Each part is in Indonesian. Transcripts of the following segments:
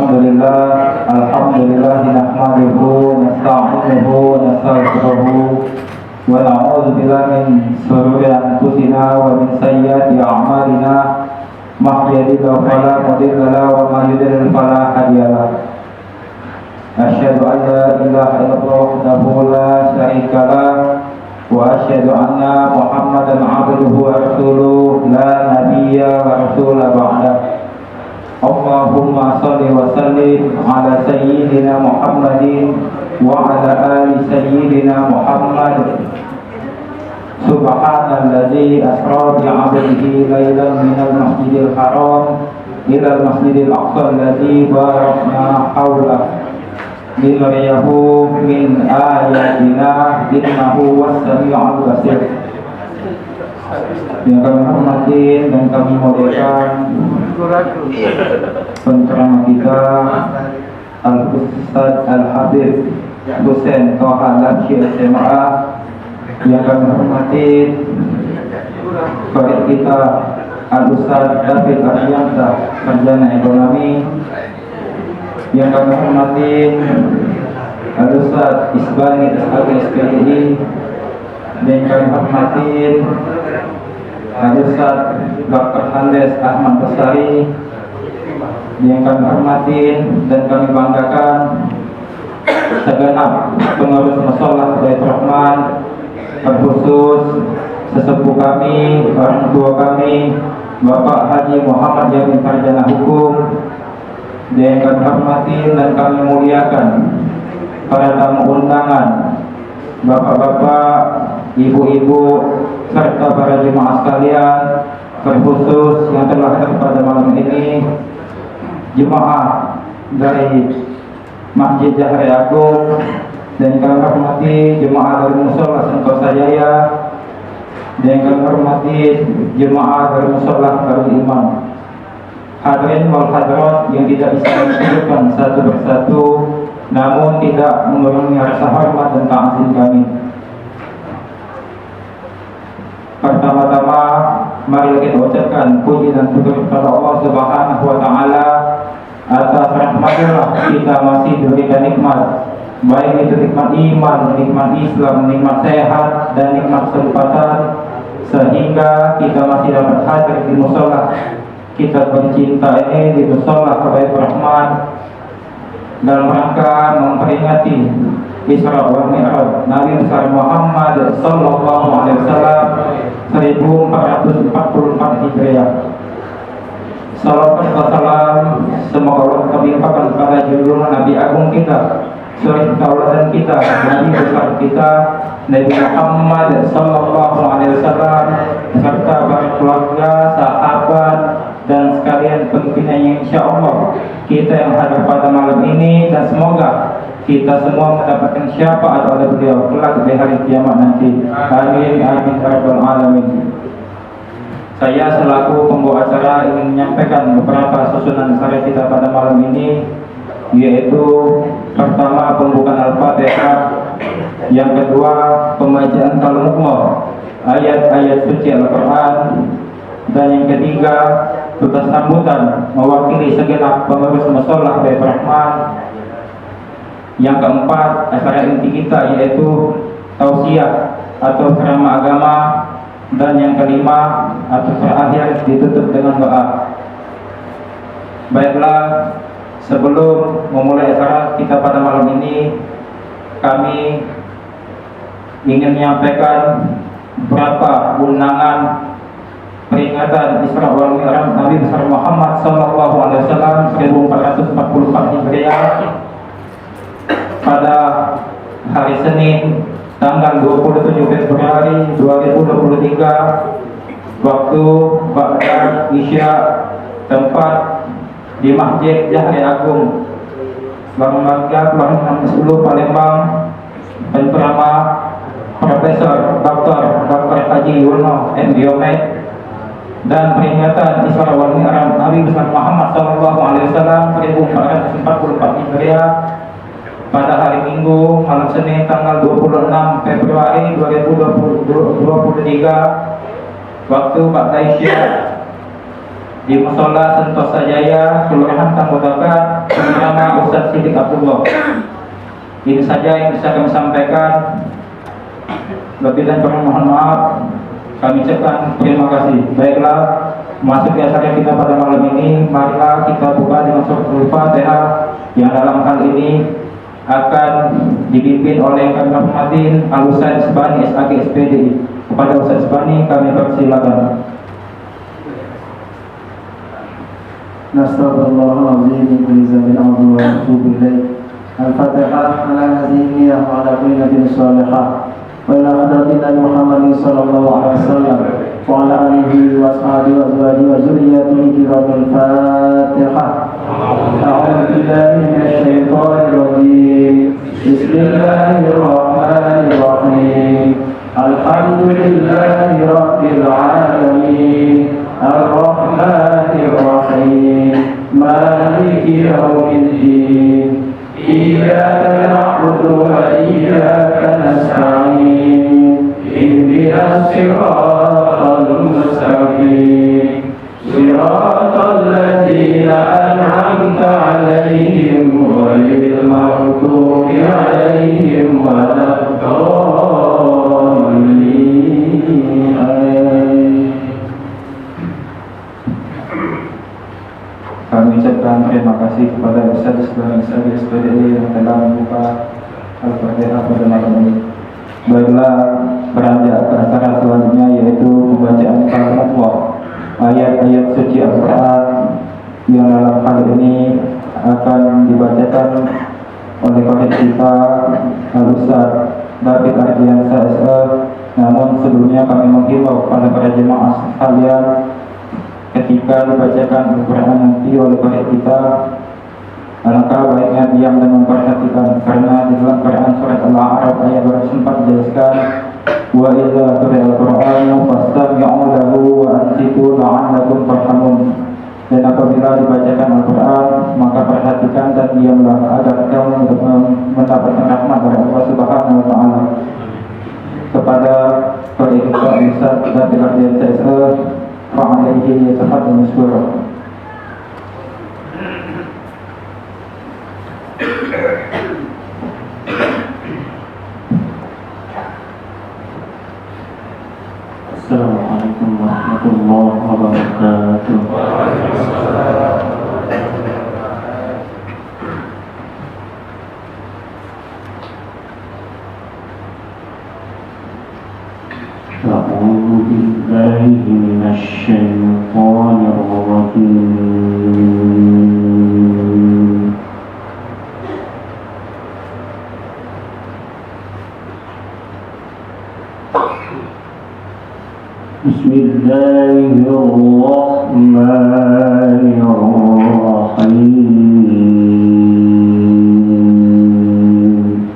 Alhamdulillah nahmaduhu nasta'inuhu wa nastaghfiruhu wa na'udzu billahi min shururi anfusina wa min sayyiati a'malina may yahdihillahu fala mudilla lahu wa may yudlil fala hadiya lahu. Asyhadu an la ilaha illallah wahdahu la syarika lahu wa asyhadu anna Muhammadan 'abduhu wa rasuluhu la nabiyya wa rasula ba'da. Allahumma shalli wa sallim ala sayyidina Muhammadin wa ala ali sayyidina Muhammad. Subhanalladzi asra bi 'abdihi lailan minal masjidil haram ilal masjidil aqsa alladzi barakna haulahu linuriyahu min ayatina innahu was-sami'ul basir. Yang kami hormati dan kami muliakan penceramah kita Al-Ustaz Al-Habib Husain Toha Lakshi SMA. Yang kami hormati Farid kita Al-Ustaz David Aryansa, Sarjana Ekonomi. Yang kami hormati Al-Ustaz Isbani SPI. Dan kami hormati Al-Ustaz Dr. Andes Ahmad Basari. Yang kami hormati dan kami banggakan segenap pengurus mushola Baitur Rahman, terkhusus sesepuh kami, orang tua kami, Bapak Haji Muhammad Yamin Sarjana Hukum. Yang kami hormati dan kami muliakan para tamu undangan, bapak-bapak, ibu-ibu, serta para jemaah sekalian, terkhusus yang telah hadir pada malam ini, jemaah dari Masjid Jahre Agung, dan kami hormati jemaah dari Mushola Sentosa Jaya, dan kami hormati jemaah dari Mushola Darul Iman. Hadirin wal hadirat yang tidak bisa disebutkan satu persatu, namun tidak mengurangi rasa hormat dan ta'zim kami. Pertama-tama mari kita ucapkan puji dan syukur kepada Allah Subhanahu wa taala atas rahmatnya kita masih diberikan nikmat, baik itu nikmat iman, nikmat Islam, nikmat sehat, dan nikmat kesempatan, sehingga kita masih dapat hadir di mushola kita pencinta ini, di mushola Baitur Rahman, dalam rangka memperingati Isra wal Mi'raj Nabi besar Muhammad sallallahu alaihi wasallam 1444 Hijriah. Salawat dan salam semoga Allah kami limpahkan kepada junjungan Nabi agung kita, suri tauladan kita, Nabi besar kita, Nabi Muhammad sallallahu alaihi wasallam, serta para keluarga, sahabat, dan sekalian pengikutnya, insyaallah kita yang hadir pada malam ini, dan semoga kita semua mendapatkan syafaat oleh beliau kelak di hari kiamat nanti. Amin amin ya rabbal alamin. Saya selaku pembawa acara ingin menyampaikan beberapa susunan acara kita pada malam ini, yaitu pertama pembukaan Al-Fatihah, yang kedua pembacaan Kalamullah, ayat-ayat suci Al-Quran, dan yang ketiga tugas sambutan mewakili segenap pengurus mushola Baitur Rahman. Yang keempat acara inti kita yaitu tausiah atau ceramah agama, dan yang kelima atau terakhir ditutup dengan doa. Baiklah, sebelum memulai acara kita pada malam ini, kami ingin menyampaikan beberapa undangan peringatan Isra wal Mi'raj Nabi besar Muhammad sallallahu alaihi wasallam 1444 Hijriah pada hari Senin tanggal 27 Februari 2023 waktu ba'da Isya, tempat di Masjid Jahre Agung, Bangun Marga, Kelurahan 10 Palembang. Penceramah Profesor Dr. Haji Yuno M. Biomed, dan peringatan Isra wal Mi'raj Nabi besar Muhammad sallallahu alaihi wasallam 1444 Hijriah pada hari Minggu malam Senin tanggal 26 Februari 2023 waktu ba'da Isya di Mushola Sentosa Jaya, Kelurahan Tambodakan, Siddiq Abdullah. Ini saja yang bisa kami sampaikan. Lebih dan kurang mohon maaf. Kami ucapkan terima kasih. Baiklah, masuk ke acara kita pada malam ini. Marilah kita buka dengan surat Al-Fatihah yang dalam hal ini akan dipimpin oleh kami hormatin Al-Ustaz Isbani SAG SPD. Kepada Ustaz Isbani kami persilakan. Nastaghfirullahaladzim min kulli dhanbin wa natubu ilaih. Al-Fatihah ala hadhihi wa ala kulli nabiyyin salihah. Wa ila hadratina Muhammadin sallallahu alaihi wasallam wa ala alihi wa ashabihi wa azwajihi wa dzurriyyatihi kiramil Fatihah. A'udzu billahi minasy syaithanir rajim. Bismillahirrahmanirrahim. Alhamdulillahi rabbil alamin. Ar-Rahmanir Rahim. Maliki yaumiddin. Iyyaka na'budu wa iyyaka nasta'in. Ihdinas siratal mustaqim. Siratal ladzina an'amta 'alaihim ghairil maghdubi 'alaihim waladdallin. Kami ucapkan terima kasih kepada Ustaz Isbani SAG SPD yang telah membuka Al-Fatihah pada malam ini. Baiklah, beranjak ke acara selanjutnya yaitu pembacaan kalam ayat-ayat suci Al-Quran yang dalam hal ini akan dibacakan oleh qari kita Al-Ustaz David Ardiansa SE. Namun sebelumnya kami menghimbau kepada para jemaah sekalian, ketika dibacakan Al-Quran nanti oleh qari kita, alangkah baiknya diam dan memperhatikan, karena di dalam Quran surat Al-A'raf ayat 204 dijelaskan, wa idza quri'a al-Qur'anu fastami'u lahu wa ansitu la'allakum turhamun. Dan apabila dibacakan Al-Quran, maka perhatikan dan diamlah agar kamu mendapatkan rahmat dari Allah Subhanahu wa taala. Kepada qari kita Ustaz dan Direktur SSE, fa'alaihi yatafaddal masykuran. Assalamualaikum warahmatullahi wabarakatuh. A'udzu billahi minasy syaithanir rajim. Bismillahirrahmanirrahim.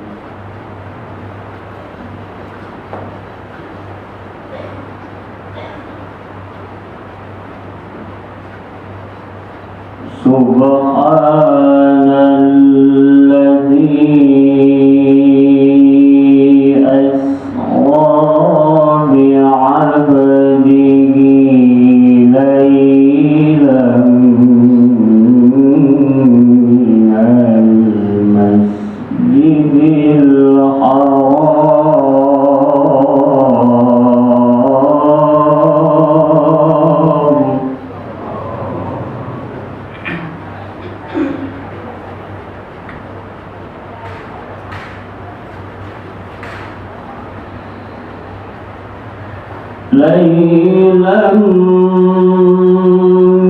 Subhanalladzi asra bi'abdihi laylan minal masjidil haram ليلا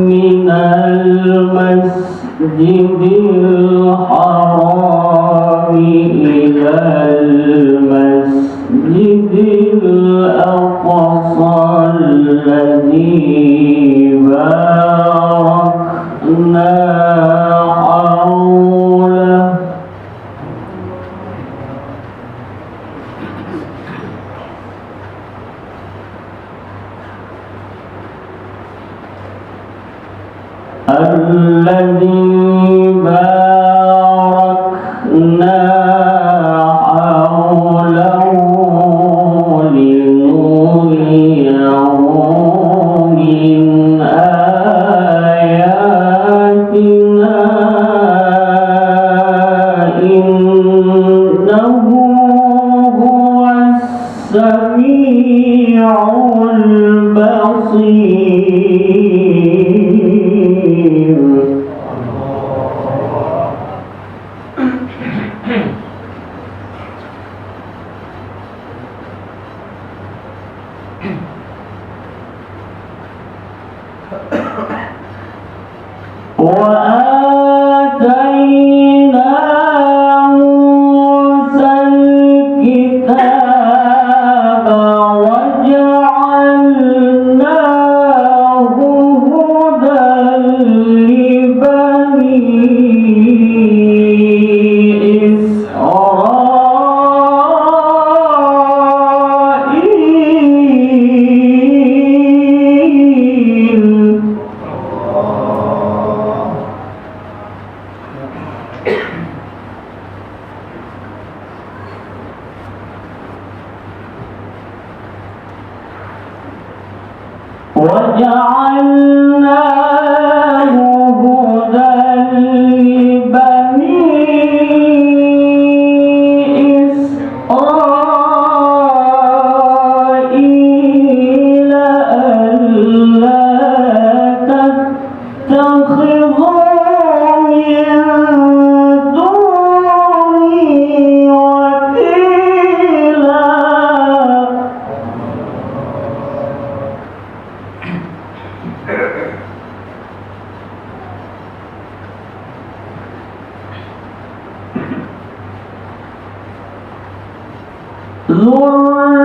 من المسجد الحرام إلى المسجد الأقصى الذي باركنا حوله الذي باركنا حوله لنريه من وجعلناه هدى لبني إسرائيل ألا تتخذوا من دوني وكيلا.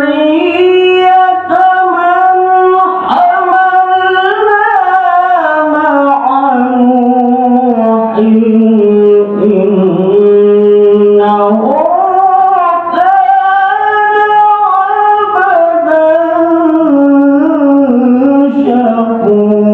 ذرية من حملنا مع نوح إنه كان عبدا شكورا.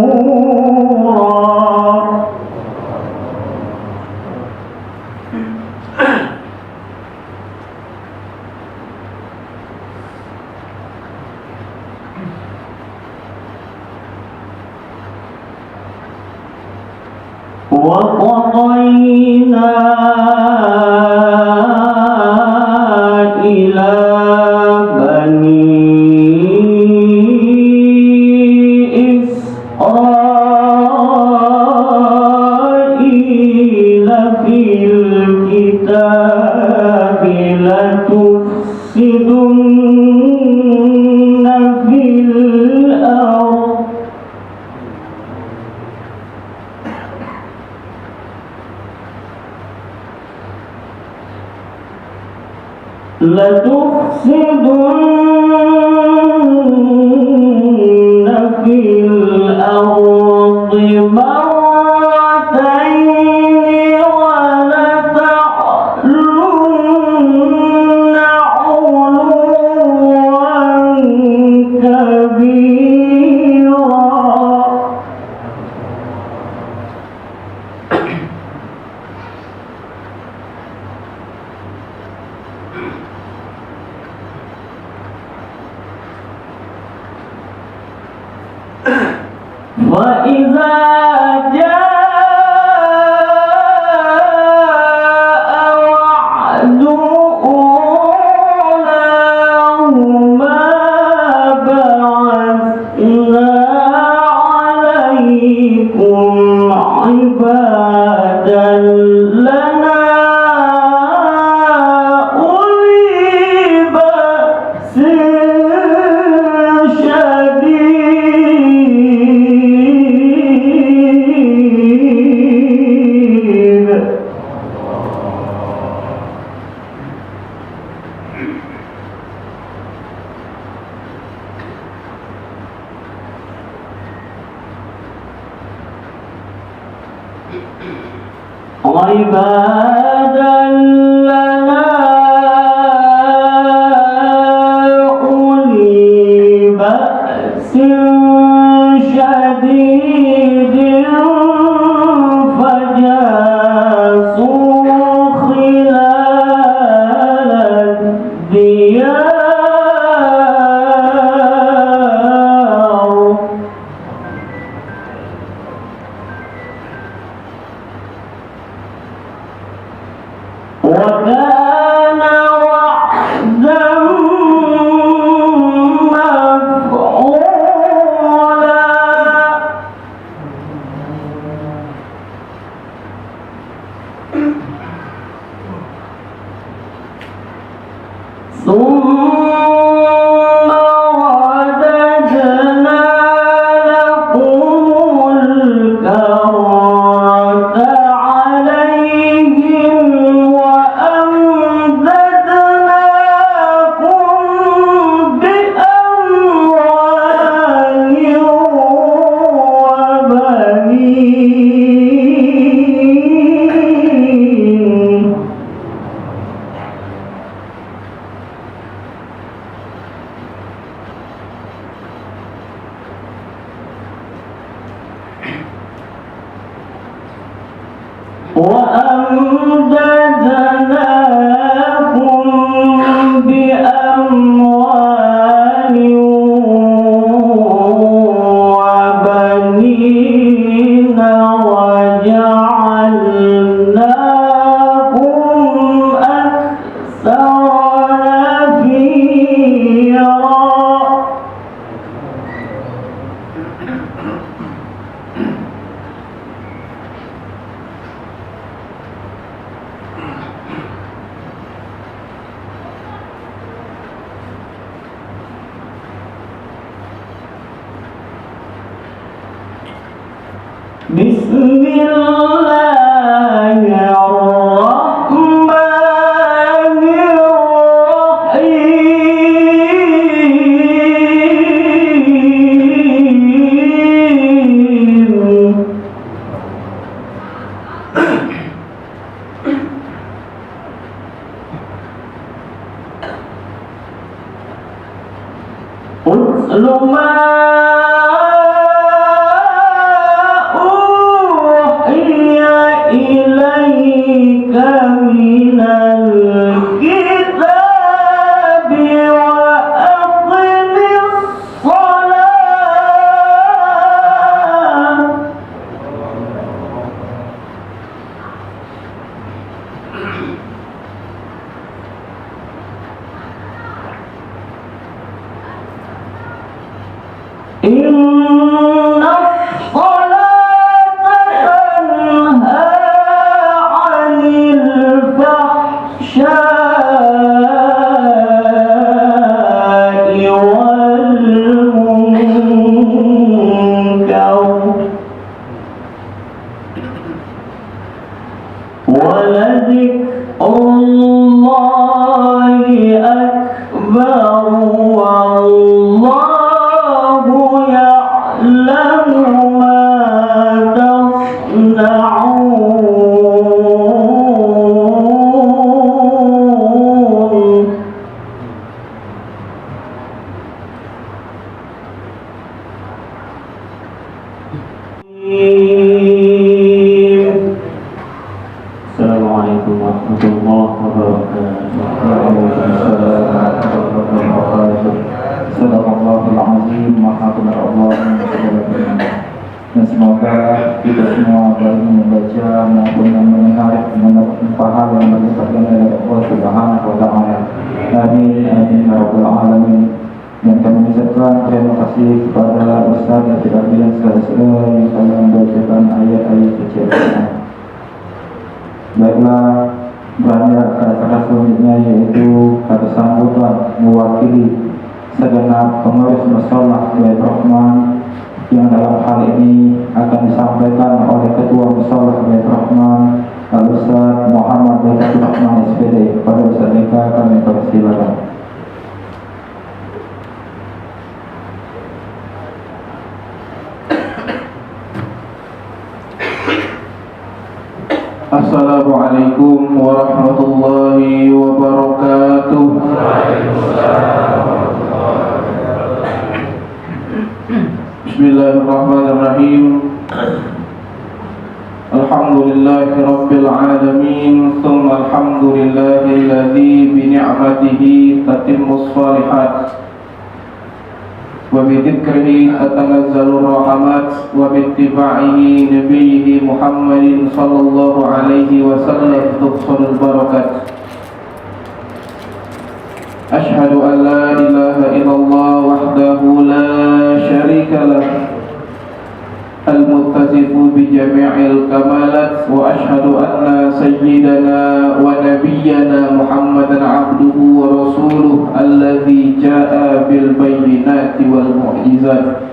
وقضينا إلى بني إسرائيل في الكتاب لتفسدن في الأرض لتفسدن في الأرض مرتين ولتعلن علوا كبيرا. وإذا جاء وعد أولاهما بعثنا عليكم عبادا لنا أولي بأس شديد. عبادا لنا أولي بأس شديد فجاسوا خلال الديار. Assalamualaikum warahmatullahi wabarakatuh. Sadaqallahul azim, maha benar Allah yang segala firman. Dan semoga kita semua baik membaca maupun yang mendengar mendapatkan pahala yang berlipat ganda dari Allah Subhanahu wa taala. Amin amin ya rabbal alamin. Dan kami ucapkan terima kasih kepada Ustaz dan Tidak segala yang telah membacakan ayat-ayat suci Al-Quran. Baiklah, beranjak ke kata selanjutnya, yaitu kata sambutan mewakili segenap pengurus musholah Baitur Rahman, yang dalam hal ini akan disampaikan oleh Ketua Musholah Baitur Rahman Al-Ustaz Muhammad Baitur Rahman SPD. Pada Ustaz Eka kami persilakan. Assalamualaikum warahmatullahi wabarakatuh. Bismillahirrahmanirrahim. Alhamdulillahi rabbil alamin, thumma alhamdulillahilladzi bi ni'matihi tatimmus shalihat wa bi dzikrihi tatanazzalur rahmat wa bi ittiba'ihi nabiyhi Muhammadin sallallahu alaihi wasallam tuhsalul barakat. Ashhadu an la ilaha illallah wahdahu la syarika lah al-muttasifu bi jami'il kamalat, wa ashhadu anna sayyidana wa nabiyyana Muhammadan abduhu wa rasuluh alladzi jaa'a bil bayyinati wal mu'jizat.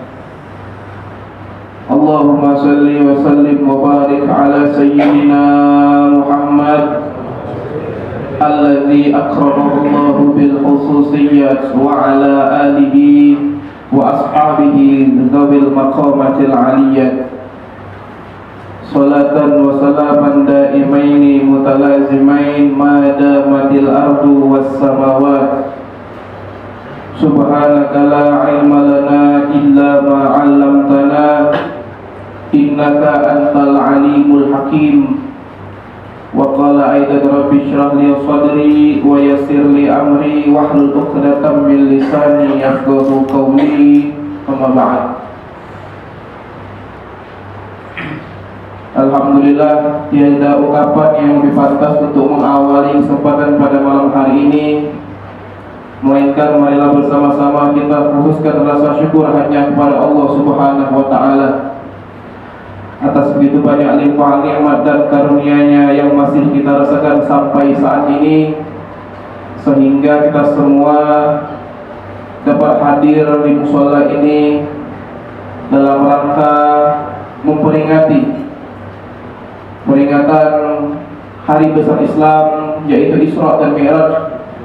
Allahumma salli wa sallim wa barik ala sayyidina Muhammad alladzi akramahu Allah bil khususiyyat wa ala alihi wa ashabihi dzawil maqamatil aliyyat. Salatan wa salaman daimaini mutalazimain ma damatil ardu was samawat. Subhanaka la ilma lana illa ma 'allamtana innaka antal alimul hakim. Wa qala aidan rabbi shrah li sadri wa yassir li amri wahlul 'uqdatam min lisani yafqahu qawli. Amma ba'd. Alhamdulillah, tiada ungkapan yang lebih pantas untuk mengawali kesempatan pada malam hari ini, melainkan marilah bersama-sama kita khususkan rasa syukur hanya kepada Allah Subhanahu wa taala atas begitu banyak limpahan nikmat dan karunia-Nya yang masih kita rasakan sampai saat ini, sehingga kita semua dapat hadir di mushola ini dalam rangka memperingati peringatan hari besar Islam, yaitu Isra dan Mi'raj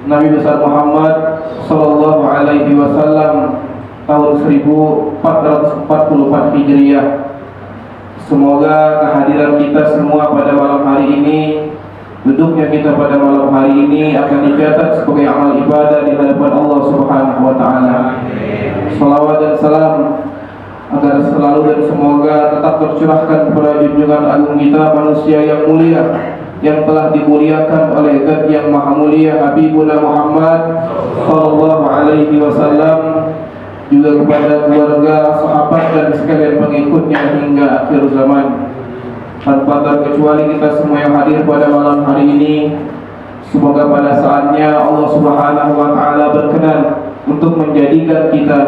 Nabi besar Muhammad sallallahu alaihi wasallam tahun 1444 Hijriah. Semoga kehadiran kita semua pada malam hari ini, duduknya kita pada malam hari ini akan dicatat sebagai amal ibadah di hadapan Allah Subhanahu wa taala. Salawat dan salam agar selalu dan semoga tetap tercurahkan kepada junjungan agung kita, manusia yang mulia, yang telah dimuliakan oleh Zat yang Maha Mulia Habibuna Muhammad sallallahu alaihi wasallam, juga kepada keluarga, sahabat dan sekalian pengikutnya hingga akhir zaman. Tanpa terkecuali kita semua yang hadir pada malam hari ini, semoga pada saatnya Allah Subhanahu wa taala berkenan untuk menjadikan kita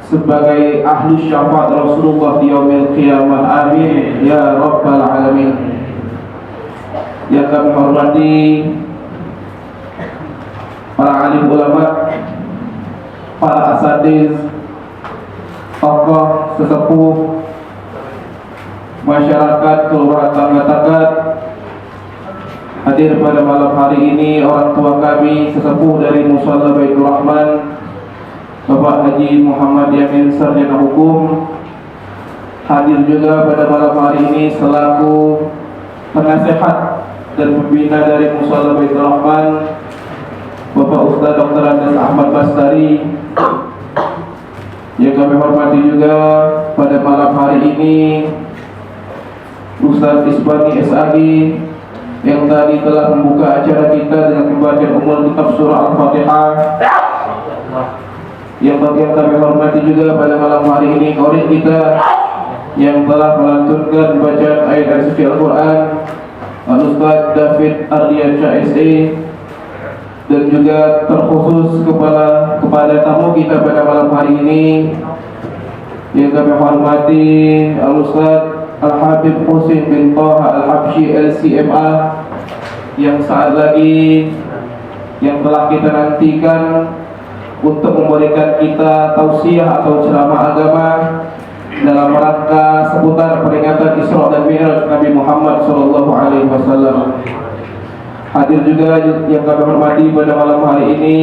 sebagai ahlu syafaat Rasulullah di yaumil qiyamah. Amin ya rabbal alamin. Yang kami hormati para alim ulama, para asatiz, tokoh sesepuh masyarakat Kelurahan Tangga-Takat, hadir pada malam hari ini orang tua kami sesepuh dari Musalla Baitur Rahman, Bapak Haji Muhammad Yamin Sarjana Hukum, hadir juga pada malam hari ini selaku penasehat dan pembina dari Musalla Baitur Rahman, Bapak Ustaz Dr. Andes Ahmad Bastari. Yang kami hormati juga pada malam hari ini Ustaz Isbani SAG yang tadi telah membuka acara kita dengan pembacaan umum kitab surah Al-Fatihah. Yang kami hormati juga pada malam hari ini qari kita yang telah melantunkan bacaan ayat dari suci Al-Quran, Ustaz David Ardiansyah SE, dan juga terkhusus kepada tamu kita pada malam hari ini yang kami hormati Al-Ustaz Al-Habib Husin bin Taha Al-Habsyi LCMA yang saat lagi yang telah kita nantikan untuk memberikan kita tausiah atau ceramah agama dalam rangka seputar peringatan Isra dan Mi'raj Nabi Muhammad SAW. Hadir juga yang kami hormati pada malam hari ini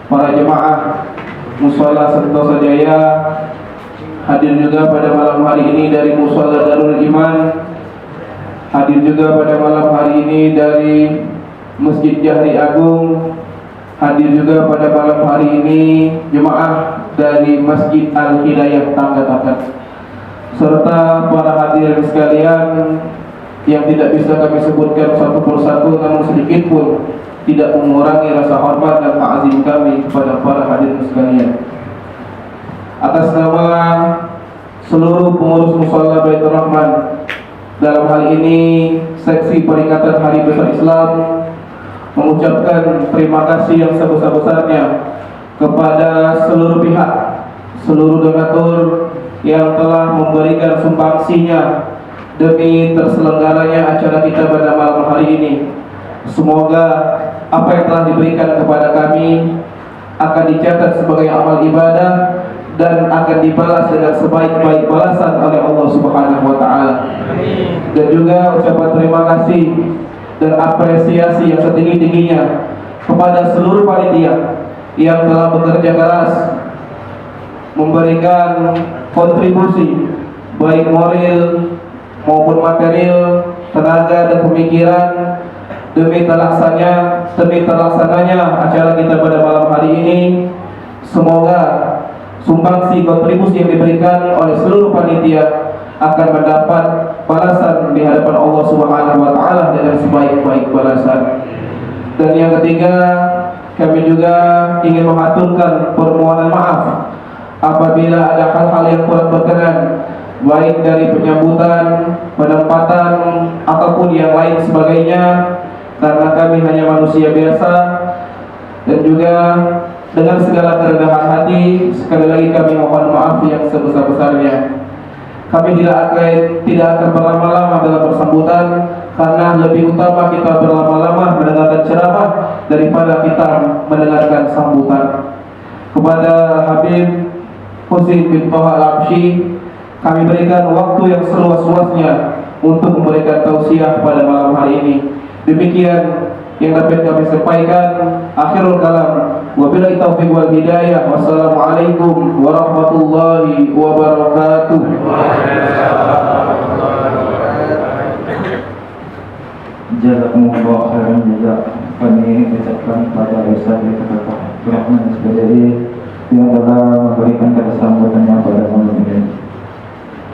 para jemaah Musalla Sentosa Jaya. Hadir juga pada malam hari ini dari Musalla Darul Iman. Hadir juga pada malam hari ini dari Masjid Jahri Agung. Hadir juga pada malam hari ini jemaah dari Masjid Al-Hidayah Tangga-Takat, serta para hadirin sekalian yang tidak bisa kami sebutkan satu persatu, namun sedikit pun tidak mengurangi rasa hormat dan ta'zim kami kepada para hadirin sekalian. Atas nama seluruh pengurus Musalla Baitur Rahman, dalam hal ini seksi peringatan Hari Besar Islam, mengucapkan terima kasih yang sebesar-besarnya kepada seluruh pihak, seluruh donatur yang telah memberikan sumbangsinya demi terselenggaranya acara kita pada malam hari ini. Semoga apa yang telah diberikan kepada kami akan dicatat sebagai amal ibadah dan akan dibalas dengan sebaik-baik balasan oleh Allah Subhanahu wa taala. Dan juga ucapan terima kasih dan apresiasi yang setinggi-tingginya kepada seluruh panitia yang telah bekerja keras memberikan kontribusi baik moral maupun material, tenaga dan pemikiran demi terlaksananya acara kita pada malam hari ini. Semoga sumbangsi kontribusi yang diberikan oleh seluruh panitia akan mendapat balasan di hadapan Allah Subhanahu wa taala dengan sebaik-baik balasan. Dan yang ketiga, kami juga ingin mengaturkan permohonan maaf apabila ada hal-hal yang kurang berkenan, baik dari penyambutan, penempatan ataupun yang lain sebagainya, karena kami hanya manusia biasa. Dan juga dengan segala kerendahan hati, sekali lagi kami mohon maaf yang sebesar-besarnya. Kami tidak akan berlama-lama dalam persambutan, karena lebih utama kita berlama-lama mendengarkan ceramah daripada kita mendengarkan sambutan. Kepada Habib Husin bin Taha Al-Habsyi, Kami berikan waktu yang seluas-luasnya untuk memberikan tausiah pada malam hari ini. Demikian yang dapat kami sampaikan. Akhirul kalam. Wabillahi taufiq wal hidayah. Wassalamualaikum warahmatullahi wabarakatuh. Jazakumullah khairan jazak. Kami ucapkan pada Ustaz Rahman Isbadari yang telah memberikan kesambutannya pada malam ini.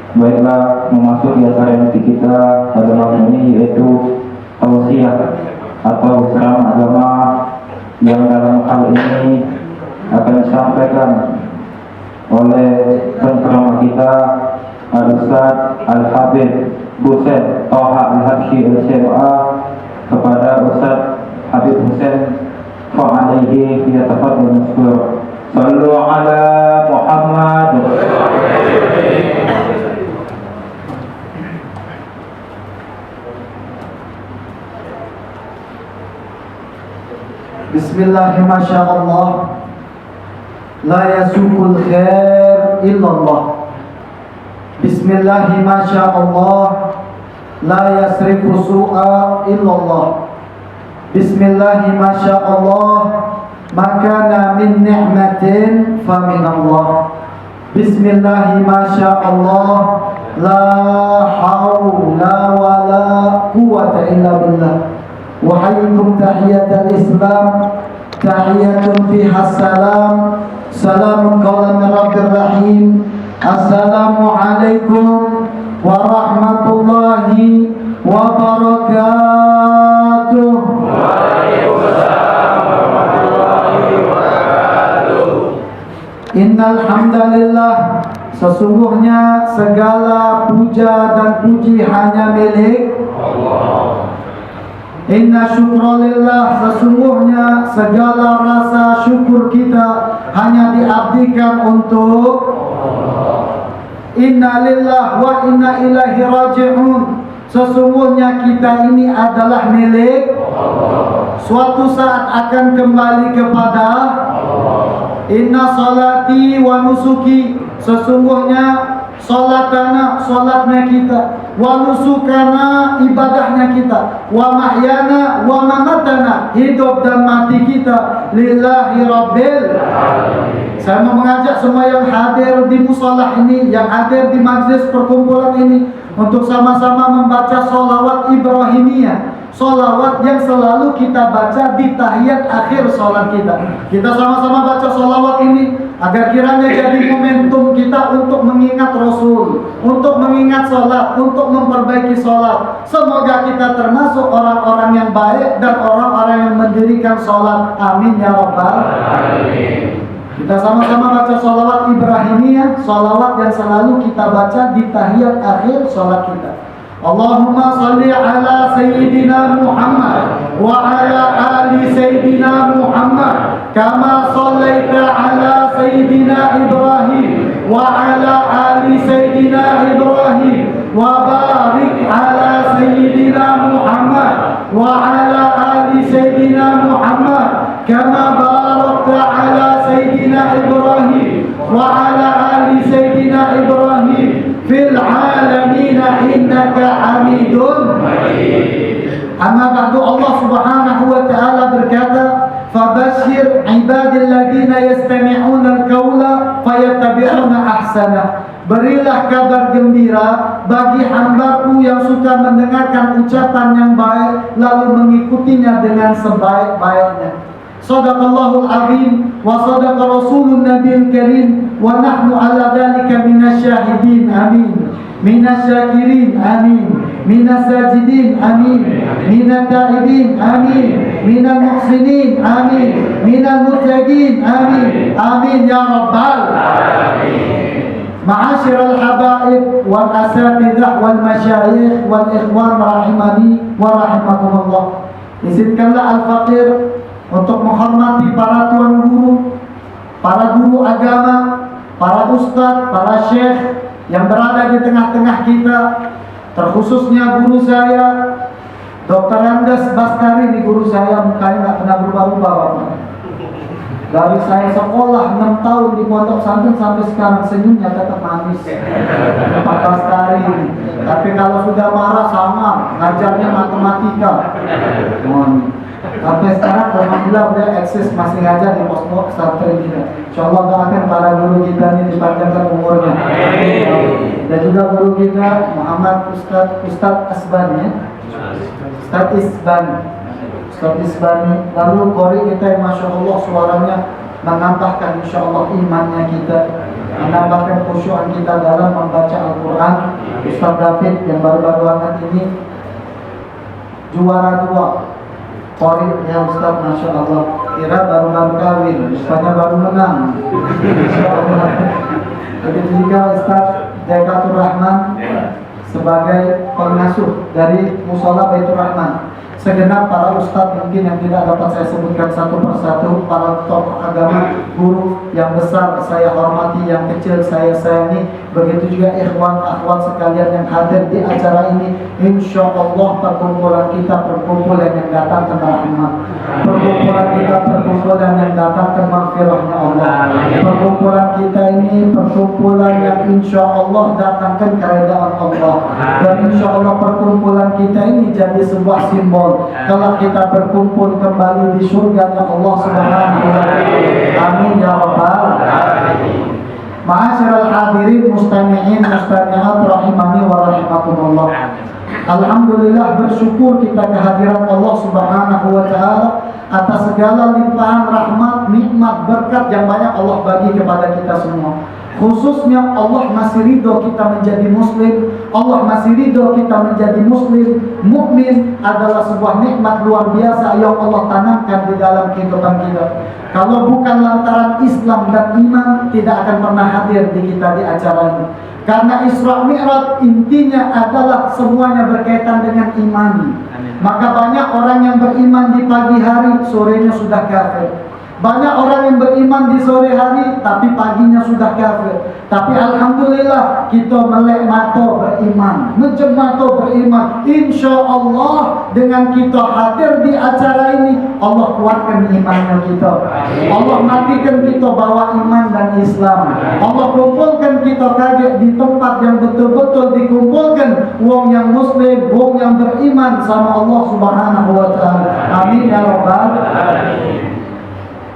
Baiklah, memasuki acara inti kita pada malam ini, yaitu tausiah atau ceramah agama yang dalam hal ini akan disampaikan oleh penceramah kita Al-Ustaz Al-Habib Husain Toha Al-Habsyi Al-Syari'a kepada Ustaz Habib Husain fa'alaihi yatafadhal mashkur. Sallu ala Muhammad. Bismillah, masyaallah. La yasukul khair illallah. Bismillah, masyaallah. La yasrifu su'a illallah. Bismillah, masyaallah. Makana min ni'matin fa min Allah. Bismillah, masyaallah. La hawla wa la quwwata illa billah. Wahayyikum tahiyatul Islam, tahiyatun fiha salam, salamun qawlan min rabbir rahim. Assalamualaikum warahmatullahi wabarakatuh. Waalaikumsalam warahmatullahi wabarakatuh. Innal hamdalillah, sesungguhnya segala puja dan puji hanya milik Allah. Inna syukralillah, sesungguhnya segala rasa syukur kita hanya diabdikan untuk Allah. Inna lillah wa inna ilaihi raji'un, sesungguhnya kita ini adalah milik Allah. Suatu saat akan kembali kepada Allah. Inna salati wa nusuki, sesungguhnya salatana, salatnya kita, wa nusukana, ibadahnya kita, wa mahyana wa mamatana, hidup dan mati kita lillahi rabbil alamin. Saya mau mengajak semua yang hadir di musalah ini, yang hadir di majlis perkumpulan ini, untuk sama-sama membaca sholawat Ibrahimiyah, sholawat yang selalu kita baca di tahiyat akhir sholat kita. Kita sama-sama baca sholawat ini agar kiranya jadi momentum kita untuk mengingat Rasul, untuk mengingat sholat, untuk memperbaiki sholat. Semoga kita termasuk orang-orang yang baik dan orang-orang yang mendirikan sholat. Amin ya rabbal alamin. Kita sama-sama baca sholawat Ibrahimiyah, sholawat yang selalu kita baca di tahiyat akhir sholat kita. Allahumma salli ala Sayyidina Muhammad wa ala ali Sayyidina Muhammad kama sallaita ala Sayyidina Ibrahim wa ala ali Sayyidina Ibrahim wa barik ala Sayyidina Muhammad wa ala ali Sayyidina Muhammad kama barakta ala Sayyidina Ibrahim wa ala ali Sayyidina Ibrahim fil alamina innaka hamidun majid. Amma ba'du, Allah subhanahu wa ta'ala berkata, fabashir ibadilladzina yastami'una al-qawla fayattabi'una ahsana. Berilah kabar gembira bagi hambaku yang suka mendengarkan ucapan yang baik lalu mengikutinya dengan sebaik-baiknya. Sadaqallahul azim wa sadaqa rasulun nabiyil karim wa nahnu ala dhalika minasyahidin amin, minasyakirin amin, minasajidin amin, minataibin amin, minal muhsinin amin, minal muttaqin amin, amin ya rabbal alamin. Ma'asyiral habaib wal asatidzah wal masyayikh wal ikhwan rahimani wa rahimakumullah. Izinkanlah al-faqir untuk menghormati para tuan guru, para guru agama, para ustadz, para syekh yang berada di tengah-tengah kita, terkhususnya guru saya Dr. Andes Bastari. Ini guru saya, mukanya nggak pernah berubah-ubah, Bapak. Dari saya sekolah 6 tahun di pondok pesantren sampai sekarang senyumnya tetap manis. 14 hari. Tapi kalau sudah marah sama, ngajarnya matematika. Sampai sekarang alhamdulillah udah eksis masih ngajar di pondok pesantren kita. Insyaallah doakan para guru kita ini dipanjangkan umurnya. Dan juga guru kita Muhammad Ustaz Asbani. Ustaz Isbani, lalu Qori kita yang Masya Allah suaranya menambahkan Insya Allah imannya kita, menambahkan khusyuan kita dalam membaca Al-Quran. Ustaz David yang baru-baru banget ini juara 2 Qori ya Ustaz, Masya Allah. Kira baru-baru kawin, Ustaznya baru menang. Insya Allah. Begitu juga Ustaz Dekatur Rahman sebagai pengasuh dari Musola Baitur Rahman. Segenap para ustadz mungkin yang tidak dapat saya sebutkan satu persatu, para tokoh agama, guru yang besar saya hormati, yang kecil saya sayangi. Begitu juga ikhwan akhwat sekalian yang hadir di acara ini. Insya Allah perkumpulan kita perkumpulan yang datang ke rahmat, perkumpulan kita perkumpulan yang datang ke maghfirahnya Allah. Perkumpulan kita ini perkumpulan yang insya Allah datangkan keredaan Allah. Dan insya Allah perkumpulan kita ini jadi sebuah simbol kalau kita berkumpul kembali di surga Allah Subhanahu wa taala. Amin ya rabbal alamin. Ma'asyiral hadirin mustami'in mustami'at rahimani wa rahimakumullah. Alhamdulillah, bersyukur kita kehadiran Allah Subhanahu wa taala atas segala limpahan rahmat, nikmat, berkat yang banyak Allah bagi kepada kita semua. Khususnya Allah masih ridho kita menjadi muslim. Allah masih ridho kita menjadi muslim. Mukmin adalah sebuah nikmat luar biasa yang Allah tanamkan di dalam kehidupan kita. Kalau bukan lantaran Islam dan iman, tidak akan pernah hadir di kita di acara ini. Karena Isra Mi'raj intinya adalah semuanya berkaitan dengan iman. Maka banyak orang yang beriman di pagi hari, sorenya sudah kafir. Banyak orang yang beriman di sore hari, tapi paginya sudah kafir. Tapi alhamdulillah kita melek mato beriman, mejem mato beriman. Insya Allah dengan kita hadir di acara ini, Allah kuatkan imannya kita. Allah matikan kita bawa iman dan Islam. Allah kumpulkan kita kaget di tempat yang betul-betul dikumpulkan wong yang muslim, wong yang beriman sama Allah Subhanahu wa taala. Amin ya rabbal alamin.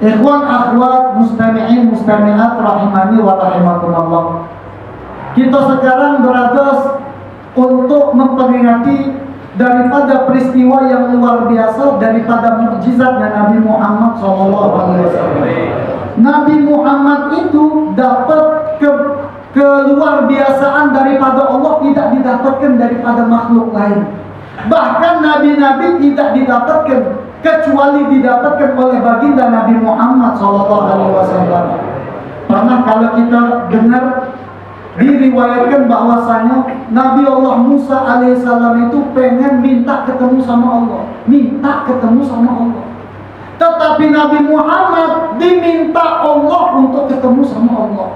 Ikhwan akhwat mustami'in mustami'at rahimani wa rahimakumullah. Kita sekarang berada untuk memperingati daripada peristiwa yang luar biasa, daripada mukjizatnya Nabi Muhammad SAW. Nabi Muhammad itu dapat keluar biasaan daripada Allah, tidak didapatkan daripada makhluk lain. Bahkan nabi-nabi tidak didapatkan kecuali didapatkan oleh baginda Nabi Muhammad SAW. Pernah kalau kita dengar diriwayatkan bahwasanya Nabi Allah Musa alaihissalam itu pengen minta ketemu sama Allah, minta ketemu sama Allah. Tetapi Nabi Muhammad diminta Allah untuk ketemu sama Allah.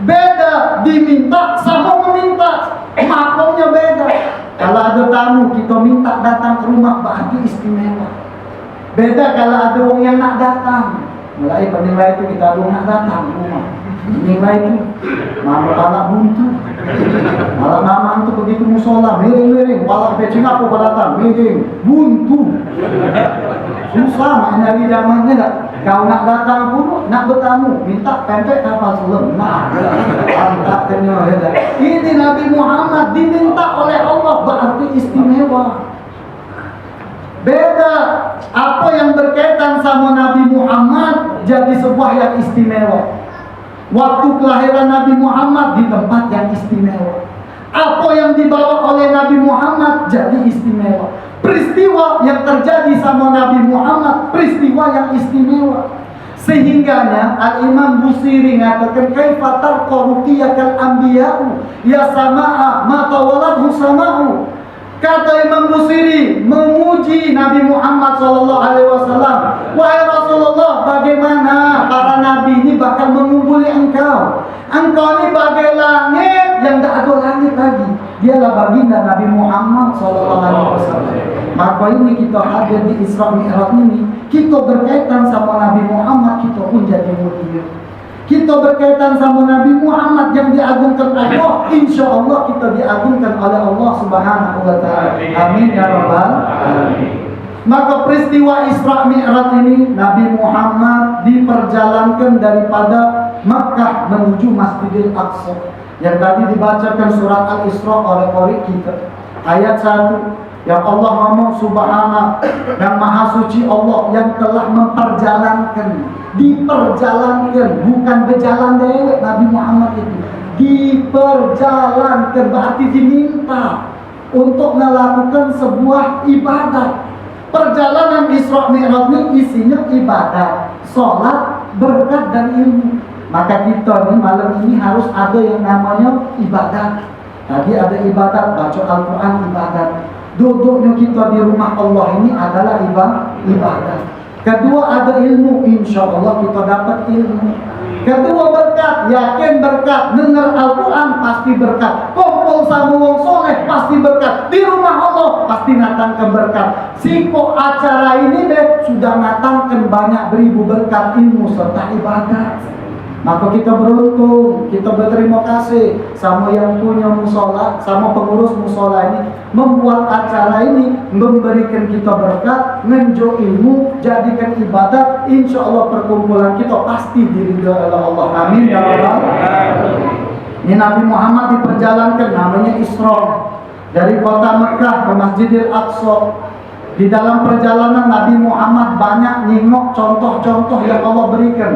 Beda diminta sama meminta, makomnya beda. Kalau ada tamu kita minta datang ke rumah berarti istimewa. Beda kalau ada orang yang nak datang. Mulai penilai itu kita ada nak datang ke rumah. Penilai itu mama anak buntu. Malah mama itu begitu musola miring-miring, malah becing apa datang miring buntu. Susah main dari zamannya tak. Kau nak datang pun nak bertamu minta pempek kapal selam. Nah, antak kenyo ya. Ini Nabi Muhammad diminta oleh Allah berarti istimewa. Beda apa yang berkaitan sama Nabi Muhammad jadi sebuah yang istimewa. Waktu kelahiran Nabi Muhammad di tempat yang istimewa. Apa yang dibawa oleh Nabi Muhammad jadi istimewa. Peristiwa yang terjadi sama Nabi Muhammad peristiwa yang istimewa. Sehingganya Al-Imam Busiri mengatakan kaifa tarqa ruqiyakal anbiya'u ya sama'a ma tawaladhu sama'u. Kata Imam Busiri memuji Nabi Muhammad SAW. Wahai Rasulullah, bagaimana para nabi ini bakal mengungguli engkau? Engkau ini bagai langit yang tak ada langit lagi. Dialah baginda Nabi Muhammad SAW. Maka ini kita hadir di Isra Mi'raj ini, kita berkaitan sama Nabi Muhammad, kita pun jadi mulia. Kita berkaitan sama Nabi Muhammad yang diagungkan Allah, insya Allah kita diagungkan oleh Allah Subhanahu wa Ta'ala. Amin ya Rabbal alamin. Maka peristiwa Isra Mi'raj ini, Nabi Muhammad diperjalankan daripada Makkah menuju Masjidil Aqsa, yang tadi dibacakan surat Al-Isra oleh qari kita. Ayat 1, yang Allah ngomong Subhana, yang Maha Suci Allah yang telah memperjalankan, diperjalankan, bukan berjalan dewek. Nabi Muhammad itu diperjalankan, berarti diminta untuk melakukan sebuah ibadat. Perjalanan Isra Mi'raj ini isinya ibadat, sholat, berkat dan ilmu. Maka kita nih malam ini harus ada yang namanya ibadat. Tadi ada ibadat, baca Al-Quran ibadat. Duduknya kita di rumah Allah ini adalah ibadat. Kedua ada ilmu, insya Allah kita dapat ilmu. Kedua berkat, yakin berkat. Dengar Al-Quran pasti berkat. Kumpul sama wong soleh pasti berkat. Di rumah Allah pasti natangkan berkat. Siko acara ini deh sudah natangkan banyak beribu berkat ilmu serta ibadat. Maka kita beruntung, kita berterima kasih sama yang punya musola, sama pengurus musola ini membuat acara ini, memberikan kita berkat, ngenjo ilmu, jadikan ibadat. Insya Allah perkumpulan kita pasti diridhoi oleh Allah. Amin ya Allah. Ini Nabi Muhammad diperjalankan, namanya Isra, dari kota Mekah ke Masjidil Aqsa. Di dalam perjalanan Nabi Muhammad banyak nyingok contoh-contoh yang Allah berikan.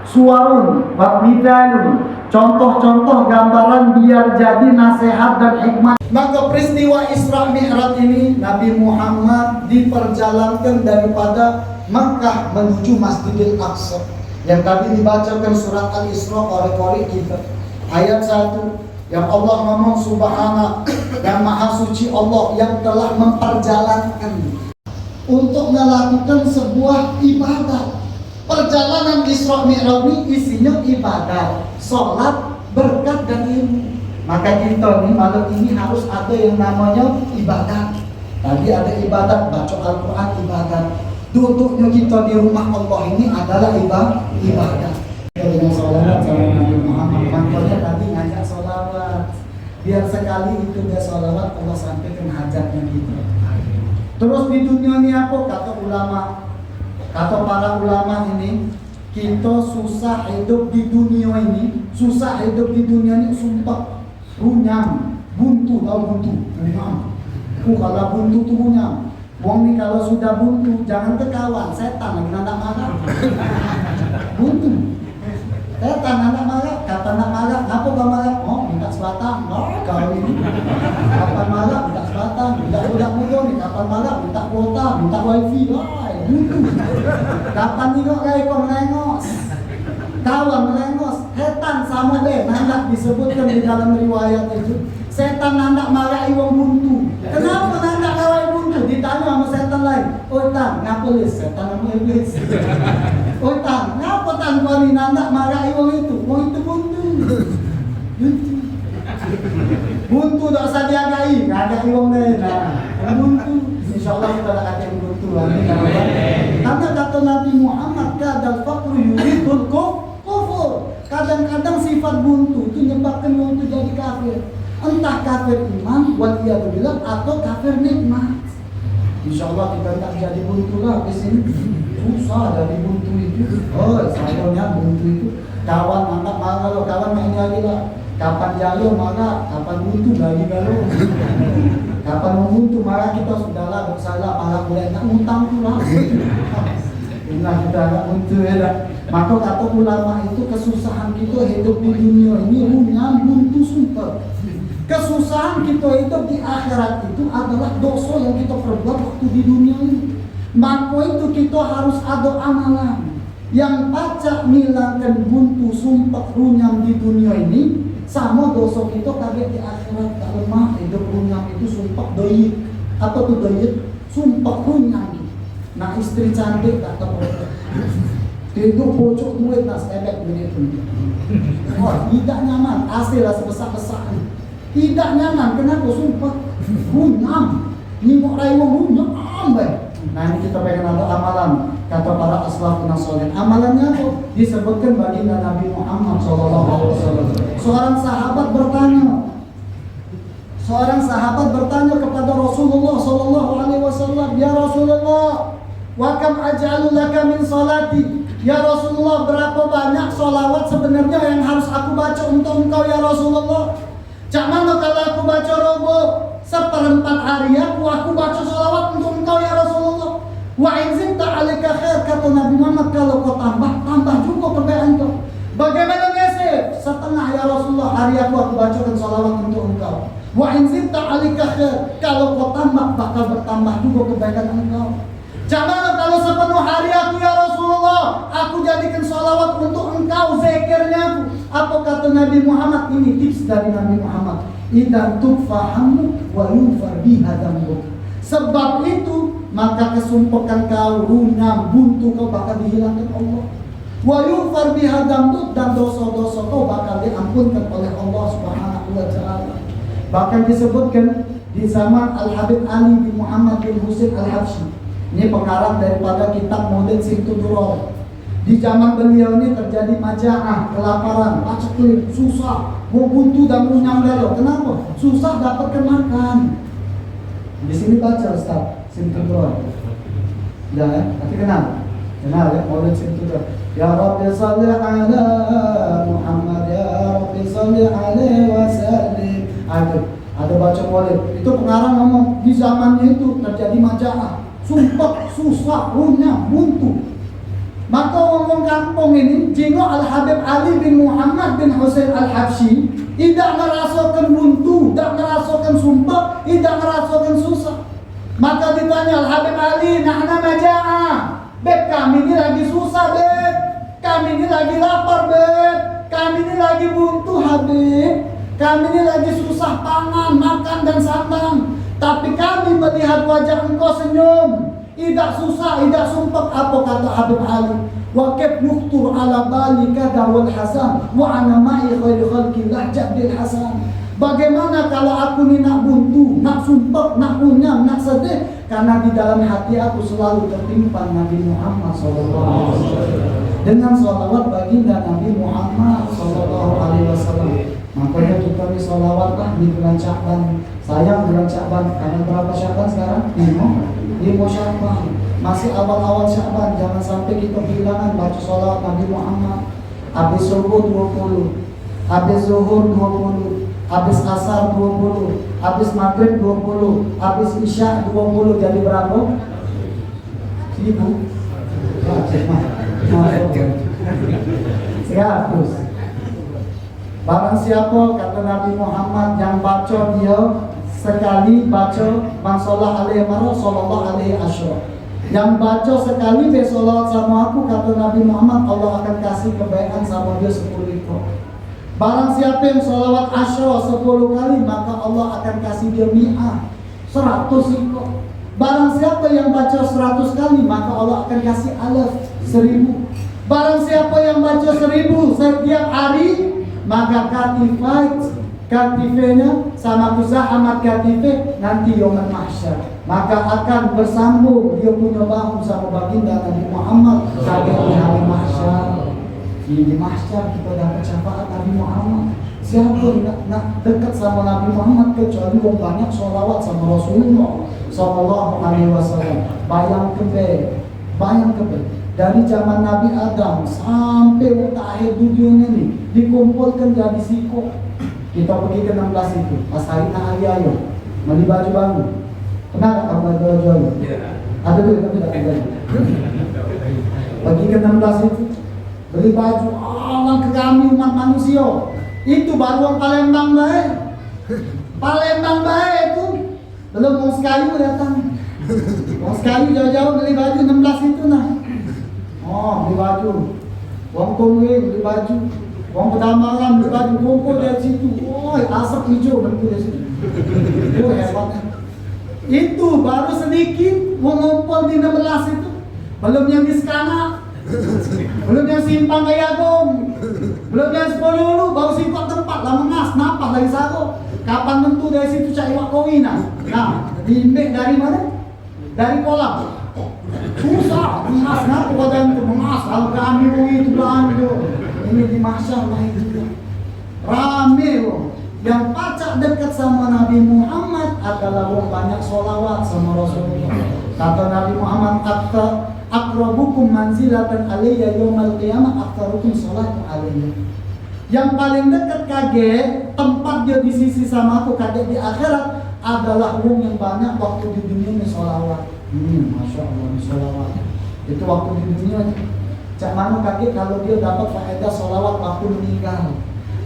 Suwarun, watmidalun, contoh-contoh gambaran biar jadi nasihat dan hikmah. Maka peristiwa Isra Mi'raj ini Nabi Muhammad diperjalankan daripada Makkah menuju Masjidil Aqsa, yang tadi dibacakan surat Al-Isra oleh qari kita. Ayat 1, yang Allah ngomong Subhana, yang Maha Suci Allah yang telah memperjalankan untuk melakukan sebuah ibadat. Perjalanan Isra Mi'raj ini isinya ibadat, sholat, berkat dan ilmu. Maka kita nih malam ini harus ada yang namanya ibadat. Tadi ada ibadat, baca Al-Quran ibadat. Duduknya kita di rumah Allah ini adalah ibadat. Dengan sholawat sama Nabi Muhammad. Makanya tadi ngajak sholawat, biar sekali itu dia sholawat Allah sampaikan hajatnya kita. Terus di dunia ini apa kata ulama? Kata para ulama ini, kita susah hidup di dunia ini, susah hidup di dunia ini, sumpah runyam, buntu, tahu buntu? Kalau buntu tuh runyam. Wong nih kalau sudah buntu, jangan ke kawan, setan lagi anak marah. Buntu, setan anak marah, kata anak marah, apa kau marah? Oh minta sebatang, oh kau ini. Kapan marah minta sebatang, minta budak-budak nih, kapan marah minta kuota, minta wifi, buntu. Kapan nengok kayak kau melengos, kawan melengos, setan sama deh. Nandak disebutkan di dalam riwayat itu, setan nandak marahi wong buntu. Kenapa nandak marahi buntu? Ditanya sama setan lain, oh tan, ngapa lis? Setan sama iblis. Oh tan, ngapa tan kau ni nandak marahi wong itu? Wong itu buntu. Buntu. Buntu tak usah diagai, ngagai wong lain. Nah, buntu. Insyaallah kita akan ada buntu. Karena kata Nabi Muhammad, kadal faqru yuridul kufur. Kadang-kadang sifat buntu itu menyebabkan orang itu jadi kafir. Entah kafir iman, waliyadzubillah, atau kafir nikmat. Insyaallah kita tak jadi buntu lah di sini. Susah dari buntu itu. Oh, sayangnya buntu itu. Kawan anak marah lo, kawan main lagi lah. Kapan jalo marah, kapan buntu lagi galau. Kapan buntu marah kita sudahlah bersalah, malah boleh nak utang tu lah. Inilah kita nak buntu ya dah. Maka kata ulama itu kesusahan kita hidup di dunia ini runyam buntu sumpah. Kesusahan kita hidup di akhirat itu adalah dosa yang kita perbuat waktu di dunia ini. Maka itu kita harus ada amalan yang pacak milangkan buntu sumpah runyam di dunia ini. Sama dosa kita kaget di akhirat. Tak lemah hidup runyam itu sumpah doyit. Apa tuh doyit? Sumpah runyam. Nah istri cantik tak tahu. Hidup pocok duit nak sebek duit itu. Oh tidak nyaman. Hasil lah sebesar-besar. Tidak nyaman. Kenapa? Sumpah runyam. nyimok rai wong nyam bae. Nah ini kita pengen ada amalan kata para aslafun salih. Amalannya apa? Disebutkan baginda Nabi Muhammad SAW. Seorang sahabat bertanya kepada Rasulullah SAW, ya Rasulullah, wa kam aj'alu laka min salati? Ya Rasulullah, berapa banyak solawat sebenarnya yang harus aku baca untuk engkau ya Rasulullah? Cak mana kalau aku baca robo seperempat hari aku baca solawat untuk engkau ya Rasulullah. Wa in zidta alika khair, kata Nabi Muhammad, kalau kau tambah juga kebaikan engkau. Bagaimana ngesir? Setengah ya Rasulullah, hari aku bacakan solawat untuk engkau. Wa in zidta alika khair, kalau kau tambah bakal bertambah juga kebaikan engkau. Jangan kalau sepenuh hari aku ya Rasulullah, aku jadikan sholawat untuk engkau, zikirnya aku. Apa kata Nabi Muhammad? Ini tips dari Nabi Muhammad. Idan tukfahamu wa yufar biha dambuk. Sebab itu maka kesumpekan kau, runyam, buntu kau bakal dihilangkan Allah. Wa yufar biha dambuk, dan dosa-dosa kau bakal diampunkan oleh Allah Subhanahu wa taala. Bahkan disebutkan di zaman Al-Habib Ali bin Muhammad bin Husain Al-Habsyi. Ini pengarang daripada kitab Maulid Simtuduror. Di zaman beliau ini terjadi maja'ah, kelaparan, paceklik, susah, buntu dan runyam beliau. Kenapa? Susah dapatkan makan. Di sini baca Ustaz Simtuduror. Sudah ya? Tapi kenal? Kenal ya Maulid Simtuduror. Ya Rabbi salli ala Muhammad, ya Rabbi salli alaihi wasallim. Ada baca Maulid. Itu pengarang ngomong di zamannya itu terjadi maja'ah, sumpah, susah, runyam, buntu. Maka ngomong kampung ini, jinggo Al-Habib Ali bin Muhammad bin Husain Al-Habsyi tidak ngerasakan buntu, tidak ngerasakan sumpah, tidak ngerasakan susah. Maka ditanya Al-Habib Ali, nahna maja'ah, beb kami ini lagi susah beb, kami ini lagi lapar beb, kami ini lagi buntu Habib, kami ini lagi susah pangan, makan dan sandang. Tapi kami melihat wajah engkau senyum, tidak susah, tidak sumpah. Apa kata Habib Ali? Wa kif yukhtur ala bali kada wal hasan wa ana ma'i khairu khalqillah jadil hasan. Bagaimana kalau aku ni nak buntu, nak sumpah, nak runyam, nak sedih? Karena di dalam hati aku selalu tertimpa Nabi Muhammad SAW. Dengan sholawat baginda Nabi Muhammad SAW. Makanya kita ni sholawatlah di bulan Sya'ban. Sayang bulan Sya'ban, karena berapa Sya'ban sekarang? 5 Sya'ban. Masih awal-awal Sya'ban, jangan sampai kita kehilangan baca sholawat Nabi Muhammad. Habis subuh 20, habis zuhur 20, habis asar 20, habis maghrib 20, habis isya 20, jadi berapa? 1000. 100. Barang siapa kata Nabi Muhammad yang baca dia sekali baca man sholah alaihi marra sallallahu alaihi asyra. Yang baca sekali bersolawat sama aku kata Nabi Muhammad, Allah akan kasih kebaikan sama dia 10 ekor. Barang siapa yang sholawat asyra 10 kali maka Allah akan kasih dia mi'ah 100 ekor. Barang siapa yang baca 100 kali maka Allah akan kasih alaf 1000. Barang siapa yang baca 1000 setiap hari maka katifenya sama kusahamat katife nanti yaumul mahsyar, maka akan bersambung dia punya bahu sama baginda Nabi Muhammad sampai di hari mahsyar. Di mahsyar kita dapat syafaat Nabi Muhammad. Siapa yang nak dekat sama Nabi Muhammad kecuali orang banyak sholawat sama Rasulullah Sallallahu Alaihi Wasallam. Bayang kebe dari zaman Nabi Adam sampai akhir dunia ini dikumpulkan jadi siko. Kita pergi ke 16 itu pas hari ayo beli baju baru. Pernah tak kamu beli baju baru? Ada tuh tapi tak ada. Pergi ke 16 itu beli baju. Orang ke kami umat manusia itu baru orang Palembang baik. Palembang baik itu belum mau sekali datang. Mau sekali jauh-jauh beli baju 16 itu nah. Oh, beli baju. Wong Tungwe beli baju. Wong Pedamaran beli baju. Kumpul dari situ. Oh, asap hijau berkumpul dari situ. Oh, hebatnya. Itu baru sedikit mengumpul di 16 itu. Belum yang di Skana. Belum yang Simpang Gayagong. Belum yang 10 baru simpang tempat lah mengas, napas lagi satu. Kapan tentu dari situ cak iwak koi nah? Nah, diimbek dari mana? Dari kolam. Susah mengas nak badan itu mengas. Kalau kami itu belanja. Ini di mahsyar lah itu. Rame loh. Yang pacak dekat sama Nabi Muhammad adalah wong banyak sholawat sama Rasulullah. Kata Nabi Muhammad, akrabukum manzilatan alaiya yawmal qiyamah aktsarukum sholatan alaiya. Yang paling dekat kaget tempat dia di sisi sama aku kaget di akhirat adalah wong yang banyak waktu di dunia nih sholawat. Masya Allah nih sholawat. Itu waktu di dunia. Cak mana kaget kalau dia dapat faedah sholawat waktu meninggal.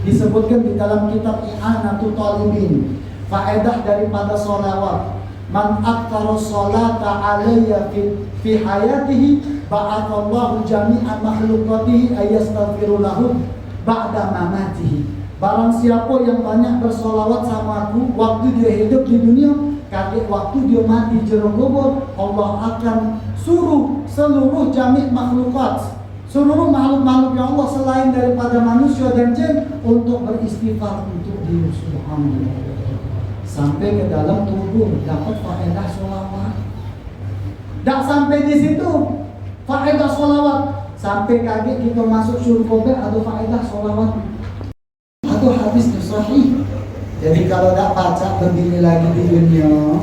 Disebutkan di dalam kitab I'anatul Talibin faedah daripada sholawat. Man aktsara sholata alayya fi hayatihi ba'athallahu jami'an makhluqatihi ayastaghfiru lahum ba'da mamatihi. Barang siapa yang banyak bersolawat sama aku waktu dia hidup di dunia, kaget waktu dia mati jero kubur, Allah akan suruh seluruh jami' makhlukat, seluruh makhluk-makhluk yang Allah selain daripada manusia dan jin untuk beristighfar untuk dia subhanallah. Sampai ke dalam tubuh dapat faedah sholawat. Tak sampai di situ faedah sholawat. Sampai kaget kita masuk surga ada faedah sholawat. Atau hadis sahih. Jadi kalau tak baca berdiri lagi di dunia,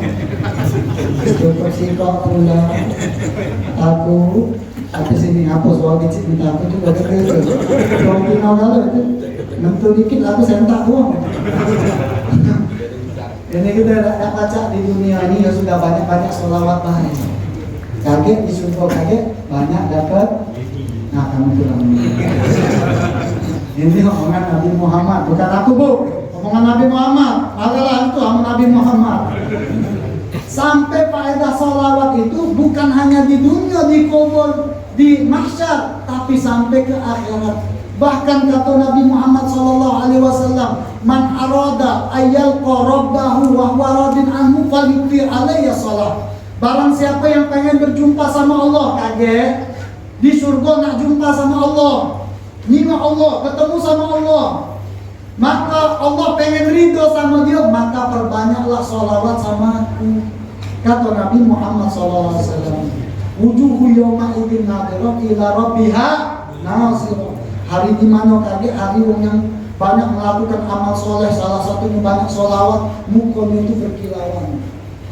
cukup sikap pula. Aku sini hapus soal kecil minta aku juga kecil. Kalau kita kalau itu nentu dikit aku sentak uang. Ini kita tak baca di dunia ini ya sudah banyak sholawat baik. Kaget di surga kaget banyak dapat. Nah kamu pulang. Ini omongan Nabi Muhammad, bukan aku bu. Omongan Nabi Muhammad, adalah itu omongan Nabi Muhammad. Sampai faedah sholawat itu bukan hanya di dunia, di kubur, di mahsyar, tapi sampai ke akhirat. Bahkan kata Nabi Muhammad SAW, man arada ayyalqa rabbahu wa huwa radin anhu falyukthir alayya shalah. Barang siapa yang pengen berjumpa sama Allah, kaget di surga nak jumpa sama Allah, nima Allah, ketemu sama Allah, maka Allah pengen ridho sama dia, maka perbanyaklah sholawat sama aku. Kata Nabi Muhammad SAW, wujuhu yawma idin nadirah ila rabbiha nasirah. Hari di mana kaget hari yang banyak melakukan amal soleh, salah satunya banyak sholawat, mukanya itu berkilauan.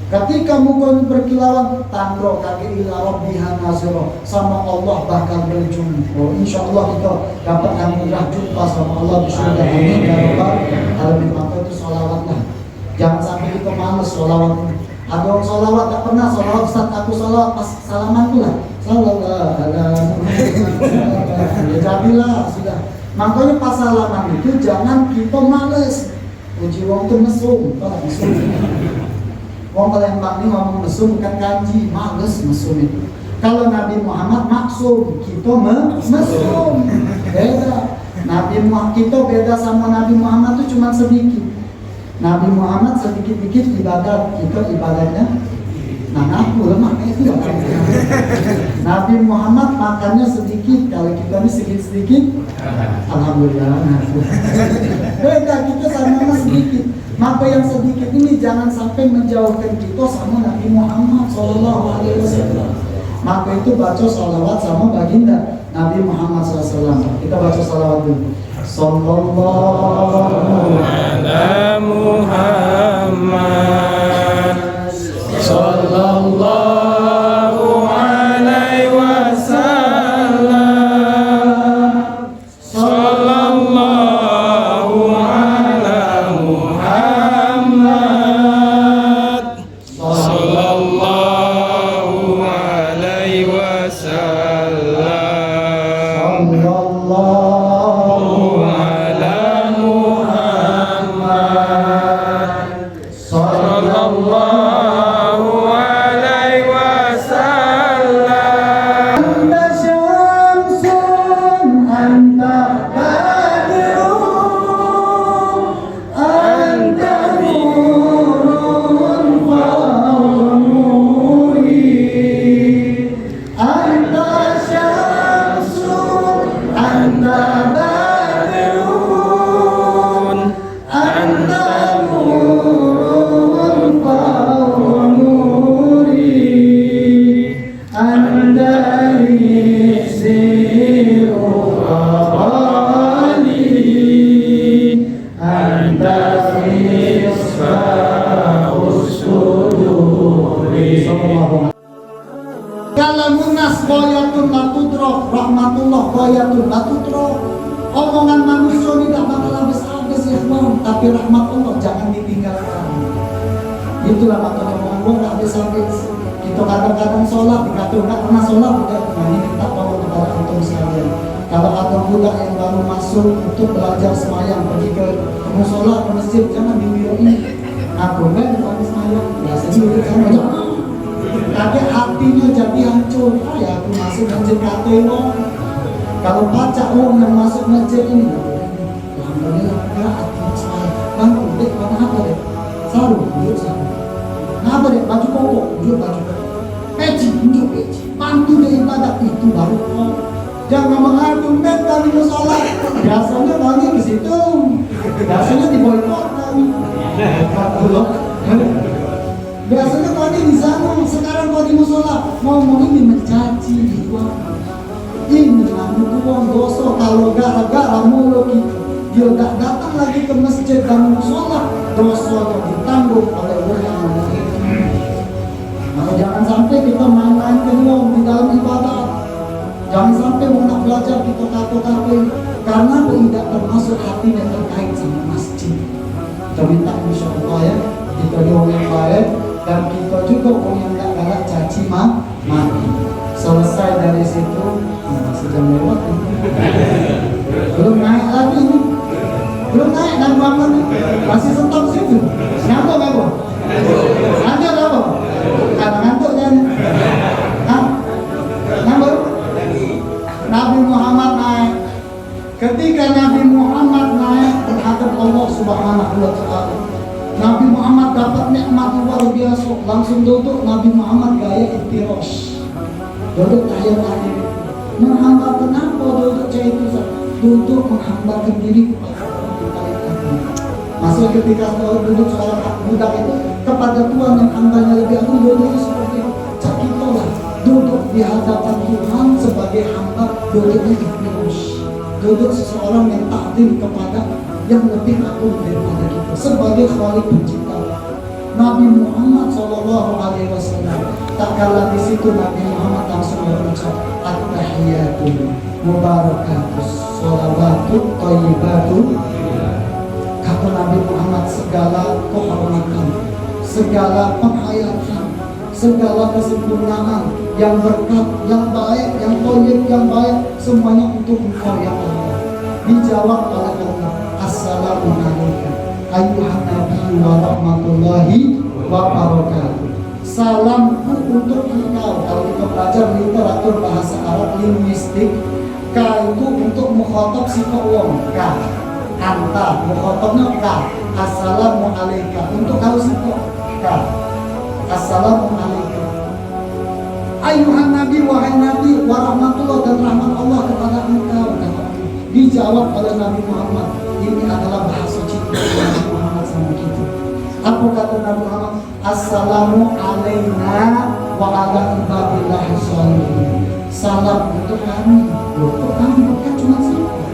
Ketika mukanya berkilauan, tandro kaget ila rabbiha nasirah, sama Allah bakal berjumpa. Insyaallah kita dapat anugerah jumpa sama Allah di surga. Amin ya rabbal alamin. Maka itu sholawatlah. Jangan sampai kita malas sholawat. Ada orang sholawat tak pernah sholawat, Ustaz aku sholawat pas salaman tu lah. Sallallahu alaihi jadilah sudah. Makanya pas salaman itu jangan kita males. Uji wong tu mesum, kalau mesum. Wong Palembang ni ngomong mesum bukan kanji, males mesum itu. Kalau Nabi Muhammad maksum, kita mesum. Beda. Nabi Muhammad kita beda sama Nabi Muhammad itu cuma sedikit. Nabi Muhammad sedikit-dikit ibadat, kita ibadahnya nah aku lemah itu ya. Nabi Muhammad makannya sedikit, kalau kita ini sedikit-sedikit alhamdulillah. Beda, kita sama sedikit. Maka yang sedikit ini jangan sampai menjauhkan kita sama Nabi Muhammad SAW. Maka itu baca sholawat sama baginda Nabi Muhammad SAW. Kita baca sholawat dulu. Sallallahu ala Muhammad sallallahu alaihi wasallam. Sallallahu ala Muhammad sallallahu alaihi wasallam. Sallallahu sallallahu alaihi Kalamunas goyatun latudrok, rahmatullah goyatun latudrok. Omongan manusia tidak bakal habis-habis ya bang, tapi rahmatullah jangan ditinggalkan. Itulah makanya omongan gua nggak habis-habis. Kita kadang-kadang sholat, dikata nggak pernah sholat, udah ini minta tolong kepada antum sekalian. Kalau ada budak yang baru masuk untuk belajar semayang, pergi ke musola, ke masjid, jangan dibiarin. Aku kan bukan semayang, biasanya udah sama jangan. Kakek hatinya jadi hancur. Ya aku masuk masjid KTO. Kalau baca orang yang masuk masjid ini, alhamdulillah, ya hatinya saya. Bang, dek, mana apa dek? Sarung, unjuk sarung. Kenapa dek? Baju koko, unjuk baju koko. Peci, unjuk peci. Bantu deh ibadah itu baru kok. Jangan mengadu men kami mau sholat. Biasanya kami ke situ. Biasanya di boykot kami. Biasanya kami di sana. Sekarang kau di musola ngomongin mencaci. Ini namun uang dosa kalau gara-gara mulut kita dia tidak datang lagi ke masjid dan musola, dosa yang ditanggung oleh orang lain. Maka jangan sampai kita main-main kenyong di dalam ibadah. Jangan sampai mau nak belajar kita kaku-kaku karena tidak termasuk hati yang terkait sama masjid. Kita minta insya Allah ya, kita orang yang baik dan kita juga orang yang tidak galak caci maki. Selesai dari situ, sejam lewat belum naik lagi ini, belum naik dan bangun masih stop situ. Ngantuk nggak bu? Ngantuk nggak bu? Karena ngantuk kan? Ngantuk? Nabi Muhammad naik. Ketika Nabi Muhammad naik menghadap Allah Subhanahu wa Ta'ala, Nabi Muhammad dapat nikmat luar biasa. Langsung duduk Nabi Muhammad gaya iftirash. Duduk tahiyat akhir. Menghamba kenapa duduk cahaya itu? Duduk menghambakan diri kepada Allah. Masih ketika duduk seorang budak itu kepada Tuhan yang hambanya lebih agung, duduk seperti itu. Cakitolah duduk di hadapan Tuhan sebagai hamba, duduknya ikhlas. Duduk seseorang yang takdim kepada yang lebih agung daripada kita sebagai Khalik pencipta. Nabi Muhammad SAW tak kalah di situ Nabi Muhammad langsung berucap at-tahiyatul mubarakatus sholawatut thayyibatun. Kata Nabi Muhammad, segala kehormatan, segala penghayatan, segala kesempurnaan, yang berkat, yang baik, yang thayyib, yang baik, semuanya untuk Engkau ya Allah. Dijawab oleh Allah, assalamualaikum ayyuhan nabi wa rahmatullahi wa barakatuh. Salamku untuk engkau. Kalau kita belajar literatur bahasa Arab linguistik, ka itu untuk mukhatab sifat wong, ka anta, mukhatabnya ka. Assalamualaikum untuk kau sifat ka. Assalamualaikum ayyuhan nabi, wahai nabi, wa rahmatullah, dan rahmat Allah kepada engkau. Dijawab oleh Nabi Muhammad, ini adalah bahasa cinta Nabi Muhammad sama kita. Apa kata Nabi Muhammad? Assalamu alaina wa ala ibadillahi sholihin. Salam untuk kami. Untuk kami bukan cuma satu.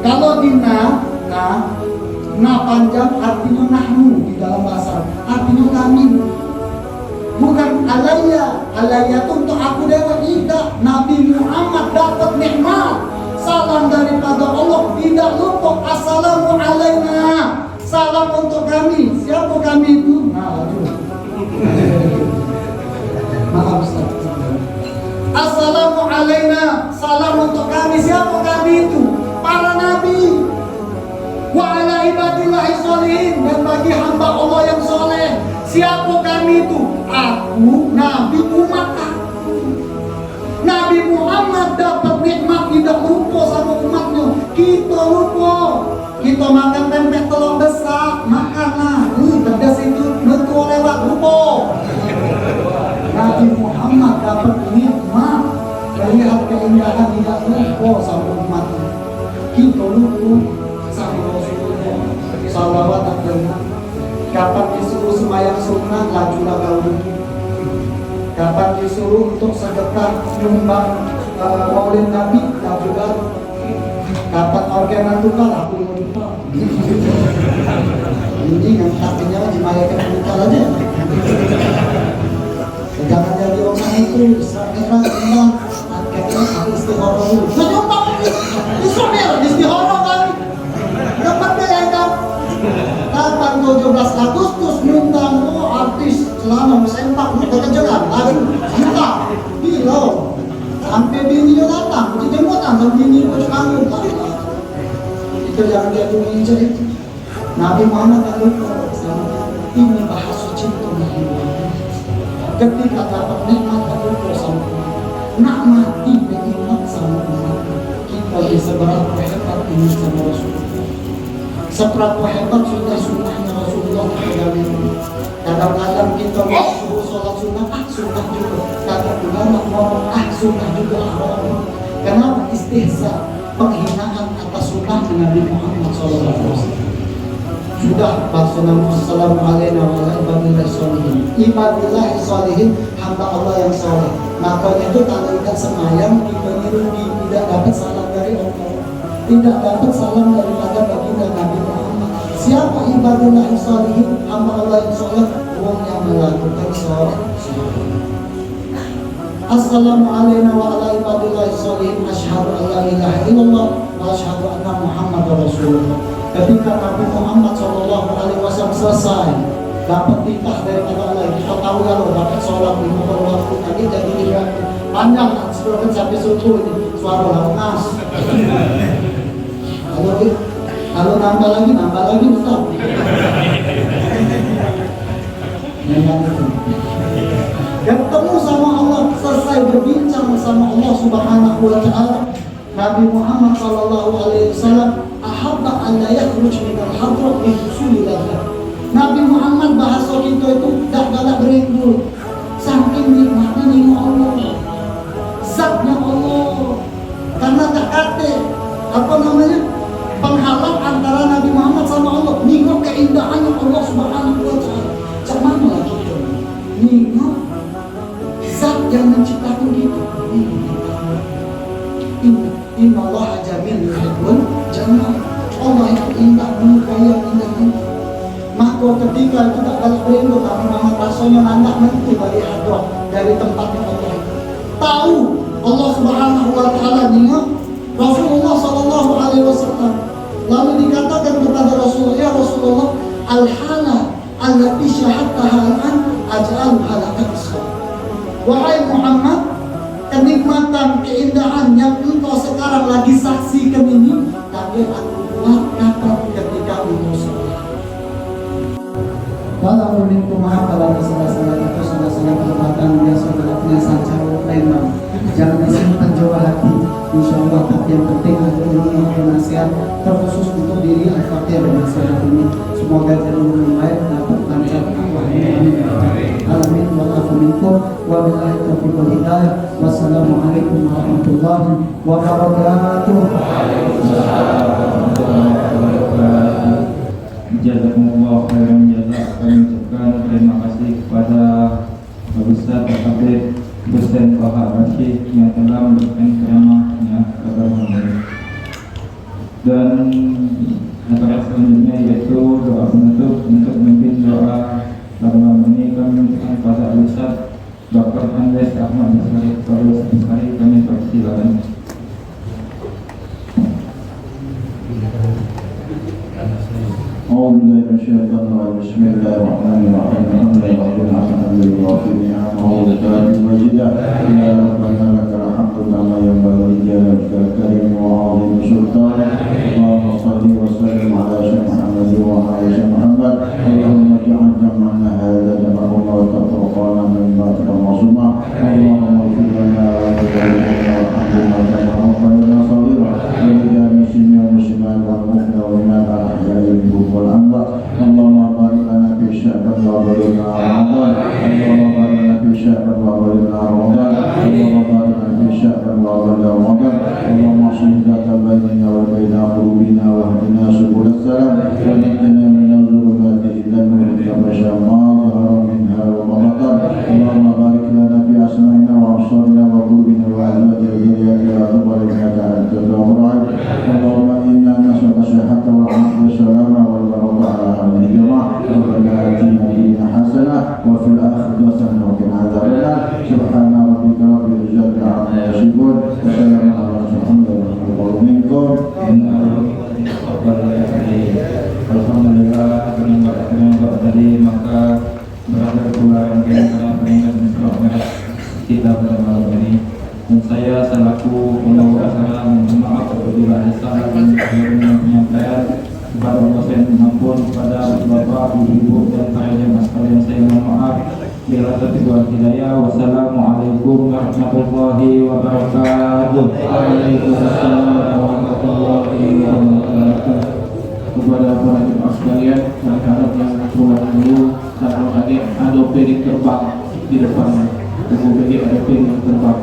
Kalau di na panjang artinya nahnu di dalam bahasa, artinya kami. Bukan alaya. Alaya itu untuk aku dewa, tidak. Nabi Muhammad dapat nikmat salam daripada Allah, tidak lupa assalamu alaina, salam untuk kami. Siapa kami itu? Nah, aduh. Maaf Ustaz. Assalamu alaina, salam untuk kami. Siapa kami itu? Para nabi. Wa ala ibadillahi sholihin, dan bagi hamba Allah yang soleh. Siapa kami itu? Aku, nabi, umat aku. Nabi Muhammad dapat nikmat tidak lupa sama umatnya. Kita lupa. Kita makan tempe telur besar, makanlah. Pedas itu betul lewat lupa. Nabi Muhammad dapat nikmat, melihat keindahan tidak lupa sama umatnya. Kita lupa sama Rasulullah. Salawat dan kapan disuruh semayang sunnah, lajulah kau lupa. Kapan disuruh untuk sedekah nyumbang maulid Nabi, tak juga. Kapan organ tukar, aku yang lupa. Ini yang tapinya dimayakan tukar aja. Jangan jadi orang itu Israel memang akhirnya aku istihara dulu. Menyumbang Israel istihara kan? Dapat ya kan? Kapan 17 Agustus nyumbang artis selama sempak itu kejelang lagi juta kilo sampai bini datang di jemputan dan bini pun kanggung itu yang dia tulis itu Nabi Muhammad yang lupa ini bahasa cinta ketika dapat nikmat berlupa sama nak mati nikmat sama kita bisa berapa hebat ini sama Rasulullah seberapa hebat sudah sunnahnya Rasulullah kadang-kadang kita mau sholat sunnah sunnah juga kadang-kadang mau sunnah juga haram. Kenapa? Istihza, penghinaan atas sunnah Nabi Muhammad SAW. Sudah Wassalamualaikum warahmatullahi wabarakatuh. Ibadillah sholihin, hamba Allah yang soleh. Makanya itu kalau tidak semayang kita rugi, tidak dapat salam dari Allah, tidak dapat salam daripada baginda Nabi Muhammad. Siapa ibadillah sholihin, hamba Allah yang soleh? Orang yang melakukan sholat. Assalamualaikum warahmatullahi wabarakatuh. Asyhadu an la ilaha illallah wa asyhadu anna Muhammadar Rasulullah. Ketika Nabi Muhammad SAW selesai dapat titah daripada Allah, kita tahu ya loh, dapat sholat 50 waktu tadi jadi panjang kan, sebelum sampai subuh ini suara langas. Kalau nambah lagi Ustaz. Ketemu sama Allah, selesai berbincang sama Allah Subhanahu wa Ta'ala. Nabi Muhammad SAW ahabba an la yakhruj min al-hadrat bi husulillah. Nabi Muhammad bahasa kita itu dak galak berindu saking nikmatnya nengok Allah, zatnya Allah, karena tak kate penghalang antara Nabi Muhammad sama Allah, nengok keindahannya Allah Subhanahu wa Ta'ala. Cuman lah kita nengok zat yang menciptakan kita. Inna Allah jamil yuhibbul jamal. Allah itu indah, menyukai yang indah. Maka ketika itu tak galak berindu, Nabi Muhammad rasanya anak nanti dari hadrat, dari tempatnya Allah. Tahu Allah Subhanahu wa Ta'ala nengok Rasulullah SAW. Lalu dikatakan kepada Rasulullah, ya Rasulullah, al-hala allati syahadtaha al-an aj'aluha laka isra. Wahai Muhammad, kenikmatan, keindahan yang engkau sekarang lagi saksikan ini, tapi aku buat kapan ketika engkau sholat. Walau minkum hafala salah-salah itu salah-salah perbuatan biasa beratnya saja memang jangan disimpan jauh hati. Insyaallah, tapi yang penting ini nasihat terkhusus untuk diri Al-Fatihah dan nasihat ini. Semoga jalur baik dapat lancar. Amin. Wallahu minkum wa billahi taufiq wal hidayah. Wassalamualaikum warahmatullahi wabarakatuh. Jazakumullah khairan jazak. Kami ucapkan terima kasih kepada Pak Ustaz Habib Hussein Bahar Rashid yang telah memberikan ceramahnya kepada kami. Dan acara selanjutnya yaitu doa penutup. Untuk memimpin doa pada malam ini kami ucapkan kepada Ustaz Dr. Andes Ahmad Basari. Kalau sekali kami persilakan. أعوذ بالله من الشيطان الرجيم بسم الله الرحمن الرحيم الحمد لله رب العالمين الغافر نعمه وذكاء المجيد يا ربنا لك الحمد كما ينبغي لجلالك الكريم وعظيم سلطانك اللهم صل وسلم على سيدنا محمد وعلى آل محمد اللهم اجعل جمعنا هذا جمعنا وتفرقنا من بعد معصوما اللهم اغفر لنا ولوالدينا وارحمنا كما ربنا صغيرا ولجميع المسلمين والمسلمات والمؤمنين والمؤمنات على احياء القلوب والأموات اللهم بارك لنا في شعبنا وبلغنا رمضان اللهم بارك لنا في شعبنا وبلغنا رمضان اللهم بارك لنا في شعبنا وبلغنا رمضان اللهم اصلح ذات بيننا وبين قلوبنا واهدنا سبل السلام ونجنا من الظلمات إلى النور كما شاء ما ظهر منها وما بطن اللهم بارك لنا في saya selaku pembawa acara mohon maaf apabila ada salah dan penyampaian. Kepada Allah saya mengampun, kepada bapak, ibu, dan para jemaah sekalian saya mohon maaf. Bila tertiduran hidayah. Wassalamualaikum warahmatullahi wabarakatuh. Waalaikumsalam warahmatullahi wabarakatuh. Kepada para jemaah sekalian, saya harap yang pulang dulu karena tadi ada piring terbang di depan. Tunggu ada piring terbang.